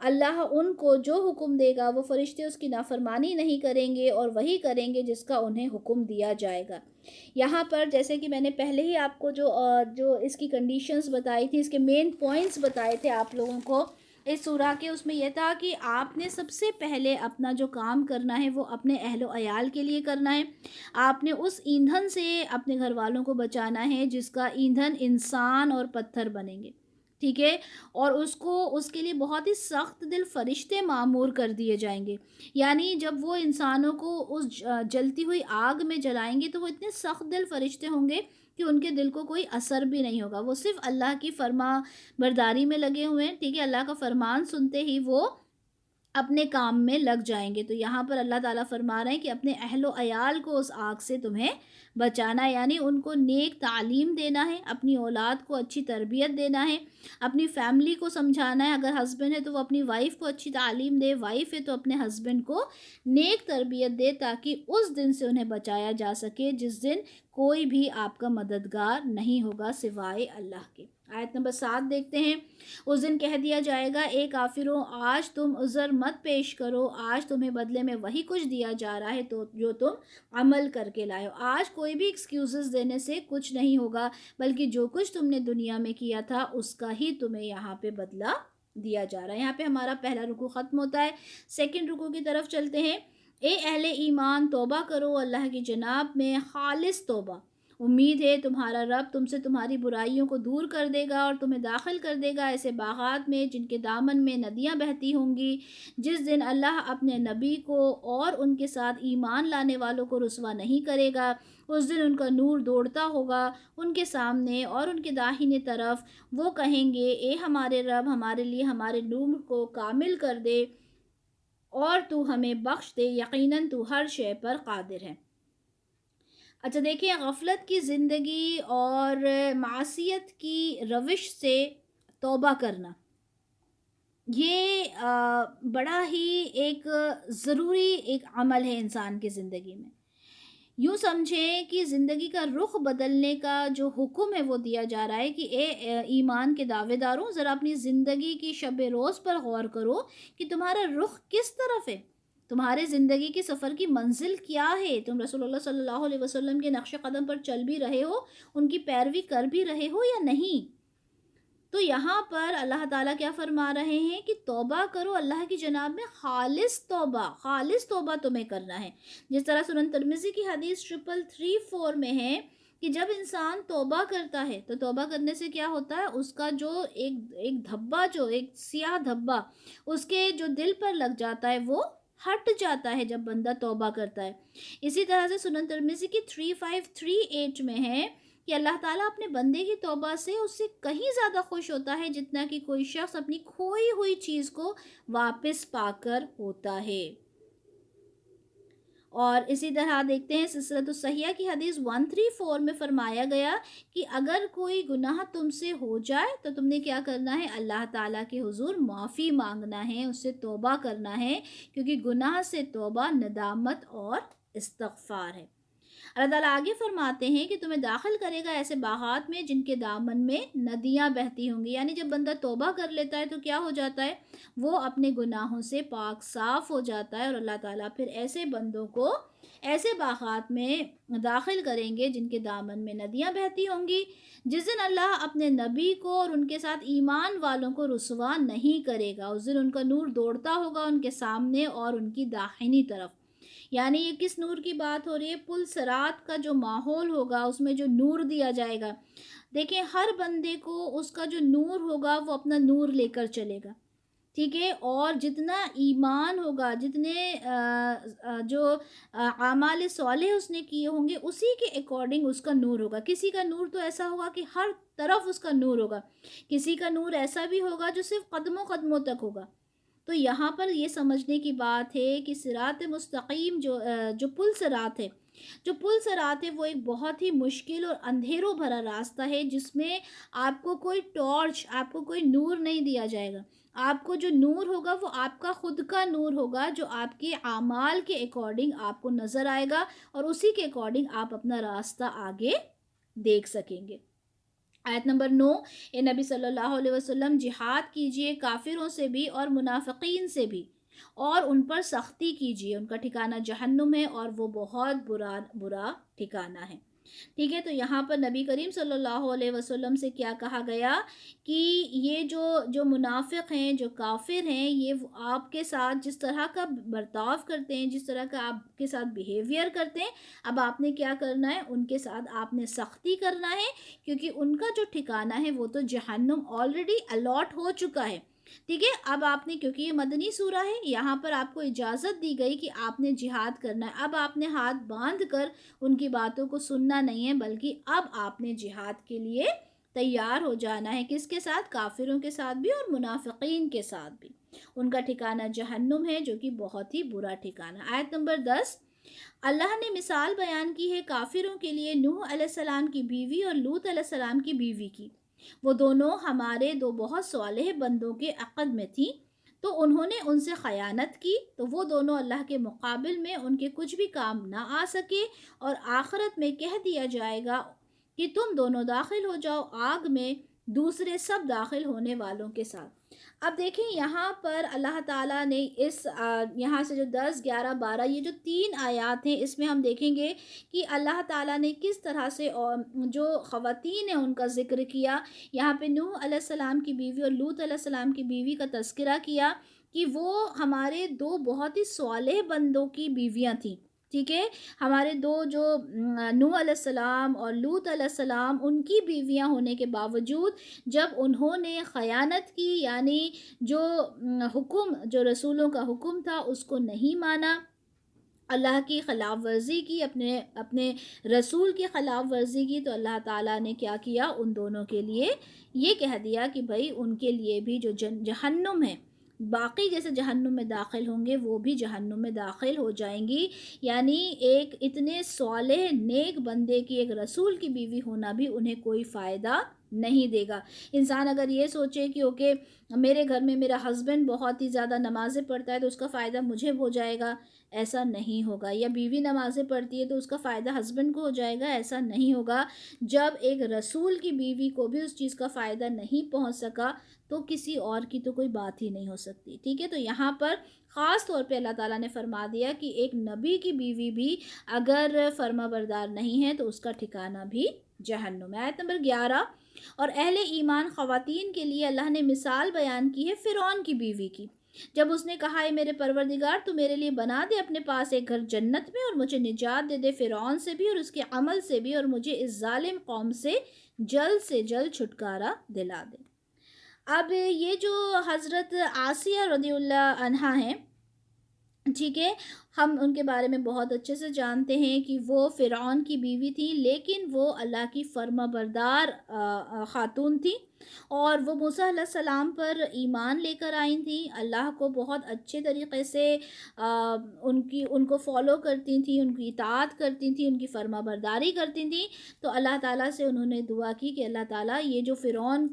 اللہ ان کو جو حکم دے گا وہ فرشتے اس کی نافرمانی نہیں کریں گے اور وہی کریں گے جس کا انہیں حکم دیا جائے گا. یہاں پر جیسے کہ میں نے پہلے ہی آپ کو جو اس کی کنڈیشنز بتائی تھی، اس کے مین پوائنٹس بتائے تھے آپ لوگوں کو اس سورہ کے، اس میں یہ تھا کہ آپ نے سب سے پہلے اپنا جو کام کرنا ہے وہ اپنے اہل و عیال کے لیے کرنا ہے. آپ نے اس ایندھن سے اپنے گھر والوں کو بچانا ہے جس کا ایندھن انسان اور پتھر بنیں گے. ٹھیک ہے. اور اس کے لیے بہت ہی سخت دل فرشتے معمور کر دیے جائیں گے. یعنی جب وہ انسانوں کو اس جلتی ہوئی آگ میں جلائیں گے تو وہ اتنے سخت دل فرشتے ہوں گے کہ ان کے دل کو کوئی اثر بھی نہیں ہوگا. وہ صرف اللہ کی فرما برداری میں لگے ہوئے ہیں. ٹھیک ہے. اللہ کا فرمان سنتے ہی وہ اپنے کام میں لگ جائیں گے. تو یہاں پر اللہ تعالیٰ فرما رہے ہیں کہ اپنے اہل و عیال کو اس آگ سے تمہیں بچانا ہے، یعنی ان کو نیک تعلیم دینا ہے، اپنی اولاد کو اچھی تربیت دینا ہے، اپنی فیملی کو سمجھانا ہے. اگر ہسبینڈ ہے تو وہ اپنی وائف کو اچھی تعلیم دے، وائف ہے تو اپنے ہسبینڈ کو نیک تربیت دے، تاکہ اس دن سے انہیں بچایا جا سکے جس دن کوئی بھی آپ کا مددگار نہیں ہوگا سوائے اللہ کے. آیت نمبر 7 دیکھتے ہیں. اس دن کہہ دیا جائے گا اے کافروں، آج تم عذر مت پیش کرو، آج تمہیں بدلے میں وہی کچھ دیا جا رہا ہے تو جو تم عمل کر کے لائے ہو. آج کوئی بھی ایکسکیوزز دینے سے کچھ نہیں ہوگا، بلکہ جو کچھ تم نے دنیا میں کیا تھا اس کا ہی تمہیں یہاں پہ بدلہ دیا جا رہا ہے. یہاں پہ ہمارا پہلا رکوع ختم ہوتا ہے. سیکنڈ رکوع کی طرف چلتے ہیں. اے اہل ایمان توبہ کرو اللہ کی جناب میں خالص توبہ. امید ہے تمہارا رب تم سے تمہاری برائیوں کو دور کر دے گا اور تمہیں داخل کر دے گا ایسے باغات میں جن کے دامن میں ندیاں بہتی ہوں گی، جس دن اللہ اپنے نبی کو اور ان کے ساتھ ایمان لانے والوں کو رسوا نہیں کرے گا. اس دن ان کا نور دوڑتا ہوگا ان کے سامنے اور ان کے داہنی طرف. وہ کہیں گے اے ہمارے رب، ہمارے لیے ہمارے نور کو کامل کر دے اور تو ہمیں بخش دے، یقیناً تو ہر شے پر قادر ہے. اچھا دیکھیں، غفلت کی زندگی اور معصیت کی روش سے توبہ کرنا، یہ بڑا ہی ایک ضروری ایک عمل ہے انسان کی زندگی میں۔ یوں سمجھیں کہ زندگی کا رخ بدلنے کا جو حکم ہے وہ دیا جا رہا ہے کہ ایمان کے دعوے داروں، ذرا اپنی زندگی کی شب روز پر غور کرو کہ تمہارا رخ کس طرف ہے، تمہارے زندگی کی سفر کی منزل کیا ہے، تم رسول اللہ صلی اللہ علیہ وسلم کے نقش قدم پر چل بھی رہے ہو، ان کی پیروی کر بھی رہے ہو یا نہیں۔ تو یہاں پر اللہ تعالیٰ کیا فرما رہے ہیں کہ توبہ کرو اللہ کی جناب میں، خالص توبہ تمہیں کرنا ہے۔ جس طرح سنن ترمذی کی حدیث 3334 میں ہے کہ جب انسان توبہ کرتا ہے تو توبہ کرنے سے کیا ہوتا ہے، اس کا جو ایک دھبا، جو ایک سیاہ دھبا اس کے جو دل پر لگ جاتا ہے وہ ہٹ جاتا ہے جب بندہ توبہ کرتا ہے۔ اسی طرح سے سنن ترمذی کی 3538 میں ہے کہ اللہ تعالیٰ اپنے بندے کی توبہ سے اس سے کہیں زیادہ خوش ہوتا ہے جتنا کہ کوئی شخص اپنی کھوئی ہوئی چیز کو واپس پا کر ہوتا ہے۔ اور اسی طرح دیکھتے ہیں سلسلۃ الصحیحہ کی حدیث 134 میں فرمایا گیا کہ اگر کوئی گناہ تم سے ہو جائے تو تم نے کیا کرنا ہے، اللہ تعالیٰ کے حضور معافی مانگنا ہے، اس سے توبہ کرنا ہے، کیونکہ گناہ سے توبہ ندامت اور استغفار ہے۔ اللہ تعالیٰ آگے فرماتے ہیں کہ تمہیں داخل کرے گا ایسے باغات میں جن کے دامن میں ندیاں بہتی ہوں گی۔ یعنی جب بندہ توبہ کر لیتا ہے تو کیا ہو جاتا ہے، وہ اپنے گناہوں سے پاک صاف ہو جاتا ہے، اور اللہ تعالیٰ پھر ایسے بندوں کو ایسے باغات میں داخل کریں گے جن کے دامن میں ندیاں بہتی ہوں گی۔ جس دن اللہ اپنے نبی کو اور ان کے ساتھ ایمان والوں کو رسوا نہیں کرے گا، اس دن ان کا نور دوڑتا ہوگا ان کے سامنے اور ان کی داہنی طرف۔ یعنی یہ کس نور کی بات ہو رہی ہے، پل صراط کا جو ماحول ہوگا اس میں جو نور دیا جائے گا، دیکھیں ہر بندے کو اس کا جو نور ہوگا وہ اپنا نور لے کر چلے گا، ٹھیک ہے، اور جتنا ایمان ہوگا، جتنے جو اعمال صالح اس نے کیے ہوں گے اسی کے اکارڈنگ اس کا نور ہوگا۔ کسی کا نور تو ایسا ہوگا کہ ہر طرف اس کا نور ہوگا، کسی کا نور ایسا بھی ہوگا جو صرف قدموں قدموں تک ہوگا۔ تو یہاں پر یہ سمجھنے کی بات ہے کہ صراط مستقیم جو پل صراط ہے وہ ایک بہت ہی مشکل اور اندھیروں بھرا راستہ ہے، جس میں آپ کو کوئی ٹارچ، آپ کو کوئی نور نہیں دیا جائے گا۔ آپ کو جو نور ہوگا وہ آپ کا خود کا نور ہوگا، جو آپ کے اعمال کے اکارڈنگ آپ کو نظر آئے گا، اور اسی کے اکارڈنگ آپ اپنا راستہ آگے دیکھ سکیں گے۔ آیت نمبر 9، اے نبی صلی اللہ علیہ وسلم جہاد کیجئے کافروں سے بھی اور منافقین سے بھی، اور ان پر سختی کیجئے، ان کا ٹھکانہ جہنم ہے اور وہ بہت برا ٹھکانہ ہے۔ ٹھیک ہے، تو یہاں پر نبی کریم صلی اللہ علیہ وسلم سے کیا کہا گیا کہ یہ جو منافق ہیں، جو کافر ہیں، یہ آپ کے ساتھ جس طرح کا برتاؤ کرتے ہیں، جس طرح کا آپ کے ساتھ بیہیویئر کرتے ہیں، اب آپ نے کیا کرنا ہے، ان کے ساتھ آپ نے سختی کرنا ہے، کیونکہ ان کا جو ٹھکانہ ہے وہ تو جہنم آلریڈی الاٹ ہو چکا ہے۔ ٹھیک ہے، اب آپ نے، کیونکہ یہ مدنی سورہ ہے، یہاں پر آپ کو اجازت دی گئی کہ آپ نے جہاد کرنا ہے۔ اب آپ نے ہاتھ باندھ کر ان کی باتوں کو سننا نہیں ہے، بلکہ اب آپ نے جہاد کے لیے تیار ہو جانا ہے۔ کس کے ساتھ؟ کافروں کے ساتھ بھی اور منافقین کے ساتھ بھی۔ ان کا ٹھکانہ جہنم ہے، جو کہ بہت ہی برا ٹھکانہ۔ آیت نمبر 10، اللہ نے مثال بیان کی ہے کافروں کے لیے نوح علیہ السلام کی بیوی اور لوط علیہ السلام کی بیوی کی۔ وہ دونوں ہمارے دو بہت صالح بندوں کے عقد میں تھیں، تو انہوں نے ان سے خیانت کی، تو وہ دونوں اللہ کے مقابل میں ان کے کچھ بھی کام نہ آ سکے، اور آخرت میں کہہ دیا جائے گا کہ تم دونوں داخل ہو جاؤ آگ میں دوسرے سب داخل ہونے والوں کے ساتھ۔ اب دیکھیں یہاں پر اللہ تعالیٰ نے یہاں سے جو 10، 11، 12 یہ جو 3 آیات ہیں، اس میں ہم دیکھیں گے کہ اللہ تعالیٰ نے کس طرح سے جو خواتین ہیں ان کا ذکر کیا۔ یہاں پہ نوح علیہ السلام کی بیوی اور لوط علیہ السلام کی بیوی کا تذکرہ کیا کہ وہ ہمارے دو بہت ہی صالح بندوں کی بیویاں تھیں۔ ٹھیک ہے، ہمارے دو جو نوح علیہ السلام اور لوط علیہ السلام، ان کی بیویاں ہونے کے باوجود جب انہوں نے خیانت کی، یعنی جو حکم، جو رسولوں کا حکم تھا اس کو نہیں مانا، اللہ کی خلاف ورزی کی، اپنے رسول کی خلاف ورزی کی، تو اللہ تعالیٰ نے کیا کیا، ان دونوں کے لیے یہ کہہ دیا کہ بھائی ان کے لیے بھی جو جہنم ہے، باقی جیسے جہنم میں داخل ہوں گے وہ بھی جہنم میں داخل ہو جائیں گی۔ یعنی ایک اتنے صالح نیک بندے کی، ایک رسول کی بیوی ہونا بھی انہیں کوئی فائدہ نہیں دے گا۔ انسان اگر یہ سوچے کہ اوکے میرے گھر میں میرا ہسبینڈ بہت ہی زیادہ نمازیں پڑھتا ہے تو اس کا فائدہ مجھے ہو جائے گا، ایسا نہیں ہوگا، یا بیوی نمازیں پڑھتی ہے تو اس کا فائدہ ہسبینڈ کو ہو جائے گا، ایسا نہیں ہوگا۔ جب ایک رسول کی بیوی کو بھی اس چیز کا فائدہ نہیں پہنچ سکا تو کسی اور کی تو کوئی بات ہی نہیں ہو سکتی، ٹھیک ہے۔ تو یہاں پر خاص طور پہ اللہ تعالیٰ نے فرما دیا کہ ایک نبی کی بیوی بھی اگر فرما بردار نہیں ہے تو اس کا ٹھکانہ بھی جہنم ہے۔ آیت نمبر 11، اور اہل ایمان خواتین کے لیے اللہ نے مثال بیان کی ہے فرعون کی بیوی کی، جب اس نے کہا اے میرے پروردگار تو میرے لیے بنا دے اپنے پاس ایک گھر جنت میں، اور مجھے نجات دے دے فرعون سے بھی اور اس کے عمل سے بھی، اور مجھے اس ظالم قوم سے جلد چھٹکارا دلا دے۔ اب یہ جو حضرت آسیہ رضی اللہ عنہا ہیں، ٹھیک ہے، ہم ان کے بارے میں بہت اچھے سے جانتے ہیں کہ وہ فرعون کی بیوی تھی، لیکن وہ اللہ کی فرما بردار خاتون تھی، اور وہ موسیٰ علیہ السلام پر ایمان لے کر آئی تھیں، اللہ کو بہت اچھے طریقے سے ان کو فالو کرتی تھیں، ان کی اطاعت کرتی تھیں، ان کی فرما برداری کرتی تھیں۔ تو اللہ تعالیٰ سے انہوں نے دعا کی کہ اللہ تعالیٰ یہ جو فرعون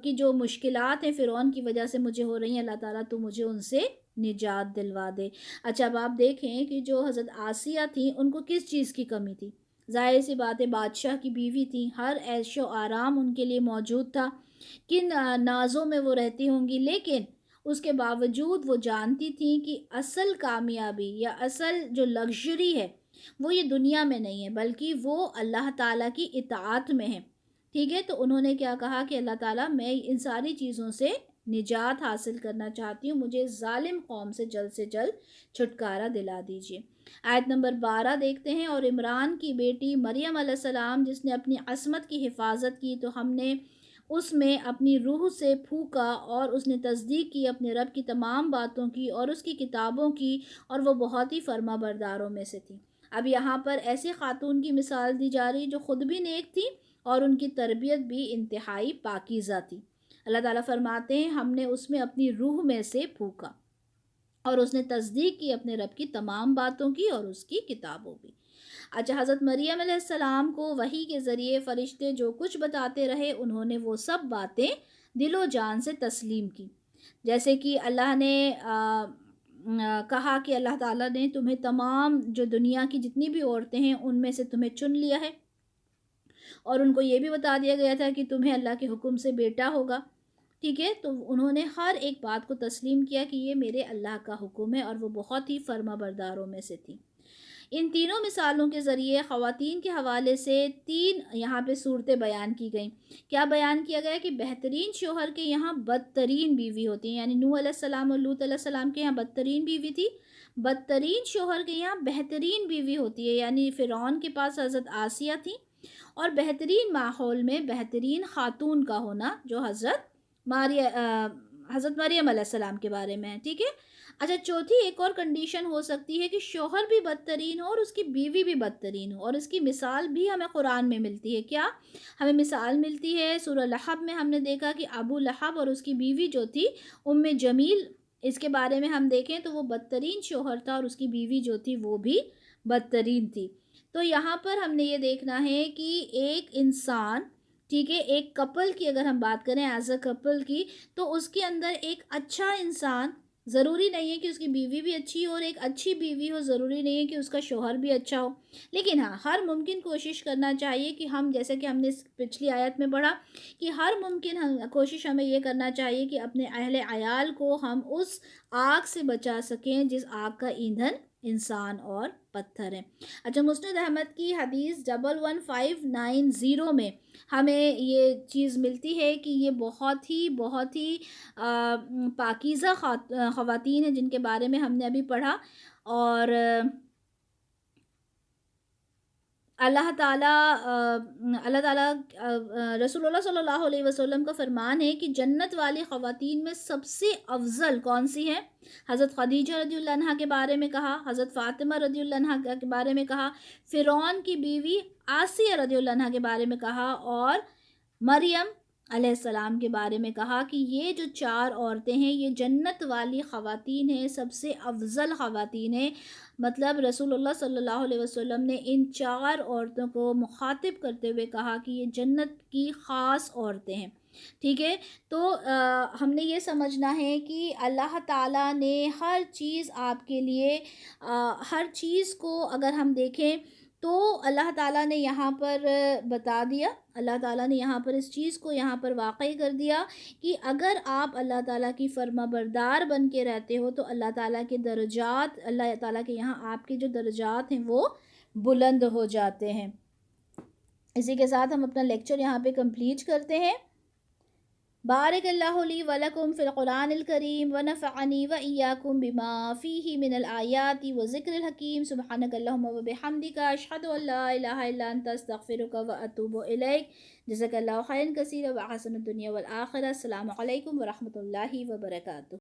کی جو مشکلات ہیں فرعون کی وجہ سے مجھے ہو رہی ہیں، اللہ تعالیٰ تو مجھے ان سے نجات دلوا دے۔ اچھا، اب آپ دیکھیں کہ جو حضرت آسیہ تھیں ان کو کس چیز کی کمی تھی؟ ظاہر سی بات ہے بادشاہ کی بیوی تھی، ہر عیش و آرام ان کے لیے موجود تھا، کن نازوں میں وہ رہتی ہوں گی، لیکن اس کے باوجود وہ جانتی تھیں کہ اصل کامیابی یا اصل جو لگژری ہے وہ یہ دنیا میں نہیں ہے بلکہ وہ اللہ تعالیٰ کی اطاعت میں ہے، ٹھیک ہے۔ تو انہوں نے کیا کہا کہ اللہ تعالیٰ میں ان ساری چیزوں سے نجات حاصل کرنا چاہتی ہوں، مجھے ظالم قوم سے جلد چھٹکارا دلا دیجیے۔ آیت نمبر 12 دیکھتے ہیں، اور عمران کی بیٹی مریم علیہ السلام جس نے اپنی عصمت کی حفاظت کی تو ہم نے اس میں اپنی روح سے پھونکا، اور اس نے تصدیق کی اپنے رب کی تمام باتوں کی اور اس کی کتابوں کی، اور وہ بہت ہی فرما برداروں میں سے تھی۔ اب یہاں پر ایسے خاتون کی مثال دی جا رہی جو خود بھی نیک تھی اور ان کی تربیت بھی انتہائی پاکیزہ تھی۔ اللہ تعالیٰ فرماتے ہیں ہم نے اس میں اپنی روح میں سے پھونکا، اور اس نے تصدیق کی اپنے رب کی تمام باتوں کی اور اس کی کتابوں بھی۔ اچھا، حضرت مریم علیہ السلام کو وحی کے ذریعے فرشتے جو کچھ بتاتے رہے انہوں نے وہ سب باتیں دل و جان سے تسلیم کی، جیسے کہ اللہ نے کہا کہ اللہ تعالیٰ نے تمہیں تمام جو دنیا کی جتنی بھی عورتیں ہیں ان میں سے تمہیں چن لیا ہے، اور ان کو یہ بھی بتا دیا گیا تھا کہ تمہیں اللہ کے حکم سے بیٹا ہوگا، ٹھیک ہے۔ تو انہوں نے ہر ایک بات کو تسلیم کیا کہ یہ میرے اللہ کا حکم ہے، اور وہ بہت ہی فرما برداروں میں سے تھی۔ ان تینوں مثالوں کے ذریعے خواتین کے حوالے سے 3 یہاں پہ صورتیں بیان کی گئیں۔ کیا بیان کیا گیا کہ بہترین شوہر کے یہاں بدترین بیوی ہوتی ہیں، یعنی نوح علیہ السلام اور لوط علیہ السلام کے یہاں بدترین بیوی تھی، بدترین شوہر کے یہاں بہترین بیوی ہوتی ہے، یعنی فرعون کے پاس حضرت آسیہ تھی، اور بہترین ماحول میں بہترین خاتون کا ہونا جو حضرت مریم علیہ السلام کے بارے میں ہے، ٹھیک ہے۔ اچھا، چوتھی ایک اور کنڈیشن ہو سکتی ہے کہ شوہر بھی بدترین ہو اور اس کی بیوی بھی بدترین ہو، اور اس کی مثال بھی ہمیں قرآن میں ملتی ہے۔ کیا ہمیں مثال ملتی ہے؟ سورہ لہب میں ہم نے دیکھا کہ ابو لہب اور اس کی بیوی جو تھی جمیل، اس کے بارے میں ہم دیکھیں تو وہ بدترین شوہر تھا اور اس کی بیوی جو تھی وہ بھی بدترین تھی۔ تو یہاں پر ہم نے یہ دیکھنا ہے کہ ایک انسان، ٹھیک ہے، ایک کپل کی اگر ہم بات کریں ایز اے کپل کی، تو اس کے اندر ایک اچھا انسان ضروری نہیں ہے کہ اس کی بیوی بھی اچھی ہو، اور ایک اچھی بیوی ہو ضروری نہیں ہے کہ اس کا شوہر بھی اچھا ہو، لیکن ہاں ہر ممکن کوشش کرنا چاہیے کہ ہم، جیسے کہ ہم نے پچھلی آیت میں پڑھا کہ ہر ممکن کوشش ہمیں یہ کرنا چاہیے کہ اپنے اہل عیال کو ہم اس آگ سے بچا سکیں جس آگ کا ایندھن انسان اور پتھر ہے۔ اچھا، مسند احمد کی حدیث 11590 میں ہمیں یہ چیز ملتی ہے کہ یہ بہت ہی پاکیزہ خواتین ہیں جن کے بارے میں ہم نے ابھی پڑھا، اور اللہ تعالیٰ رسول اللہ صلی اللہ علیہ وسلم کا فرمان ہے کہ جنت والی خواتین میں سب سے افضل کون سی ہیں؟ حضرت خدیجہ رضی اللہ عنہا کے بارے میں کہا، حضرت فاطمہ رضی اللہ عنہا کے بارے میں کہا، فرعون کی بیوی آسیہ رضی اللہ عنہا کے بارے میں کہا، اور مریم علیہ السلام کے بارے میں کہا کہ یہ جو 4 عورتیں ہیں یہ جنت والی خواتین ہیں، سب سے افضل خواتین ہیں۔ مطلب رسول اللہ صلی اللہ علیہ وسلم نے ان 4 عورتوں کو مخاطب کرتے ہوئے کہا کہ یہ جنت کی خاص عورتیں ہیں، ٹھیک ہے۔ تو ہم نے یہ سمجھنا ہے کہ اللہ تعالیٰ نے ہر چیز آپ کے لیے ہر چیز کو اگر ہم دیکھیں تو اللہ تعالیٰ نے یہاں پر بتا دیا، اللہ تعالیٰ نے یہاں پر اس چیز کو یہاں پر واقع کر دیا کہ اگر آپ اللہ تعالیٰ کی فرما بردار بن کے رہتے ہو تو اللہ تعالیٰ کے درجات، اللہ تعالیٰ کے یہاں آپ کے جو درجات ہیں وہ بلند ہو جاتے ہیں۔ اسی کے ساتھ ہم اپنا لیکچر یہاں پہ کمپلیٹ کرتے ہیں۔ بارک اللہ لی ولکم فی القرآن الکریم ونفعنی وإیاکم بما فیہ من الآیات وذکر الحکیم، سبحانک اللہم وبحمدک، اشہد ان لا الہ الا انت، استغفرک واتوب الیک۔ جزاک اللہ خیرا کثیرا وحسن الدنیا والآخرہ۔ السلام علیکم ورحمۃ اللہ وبرکاتہ۔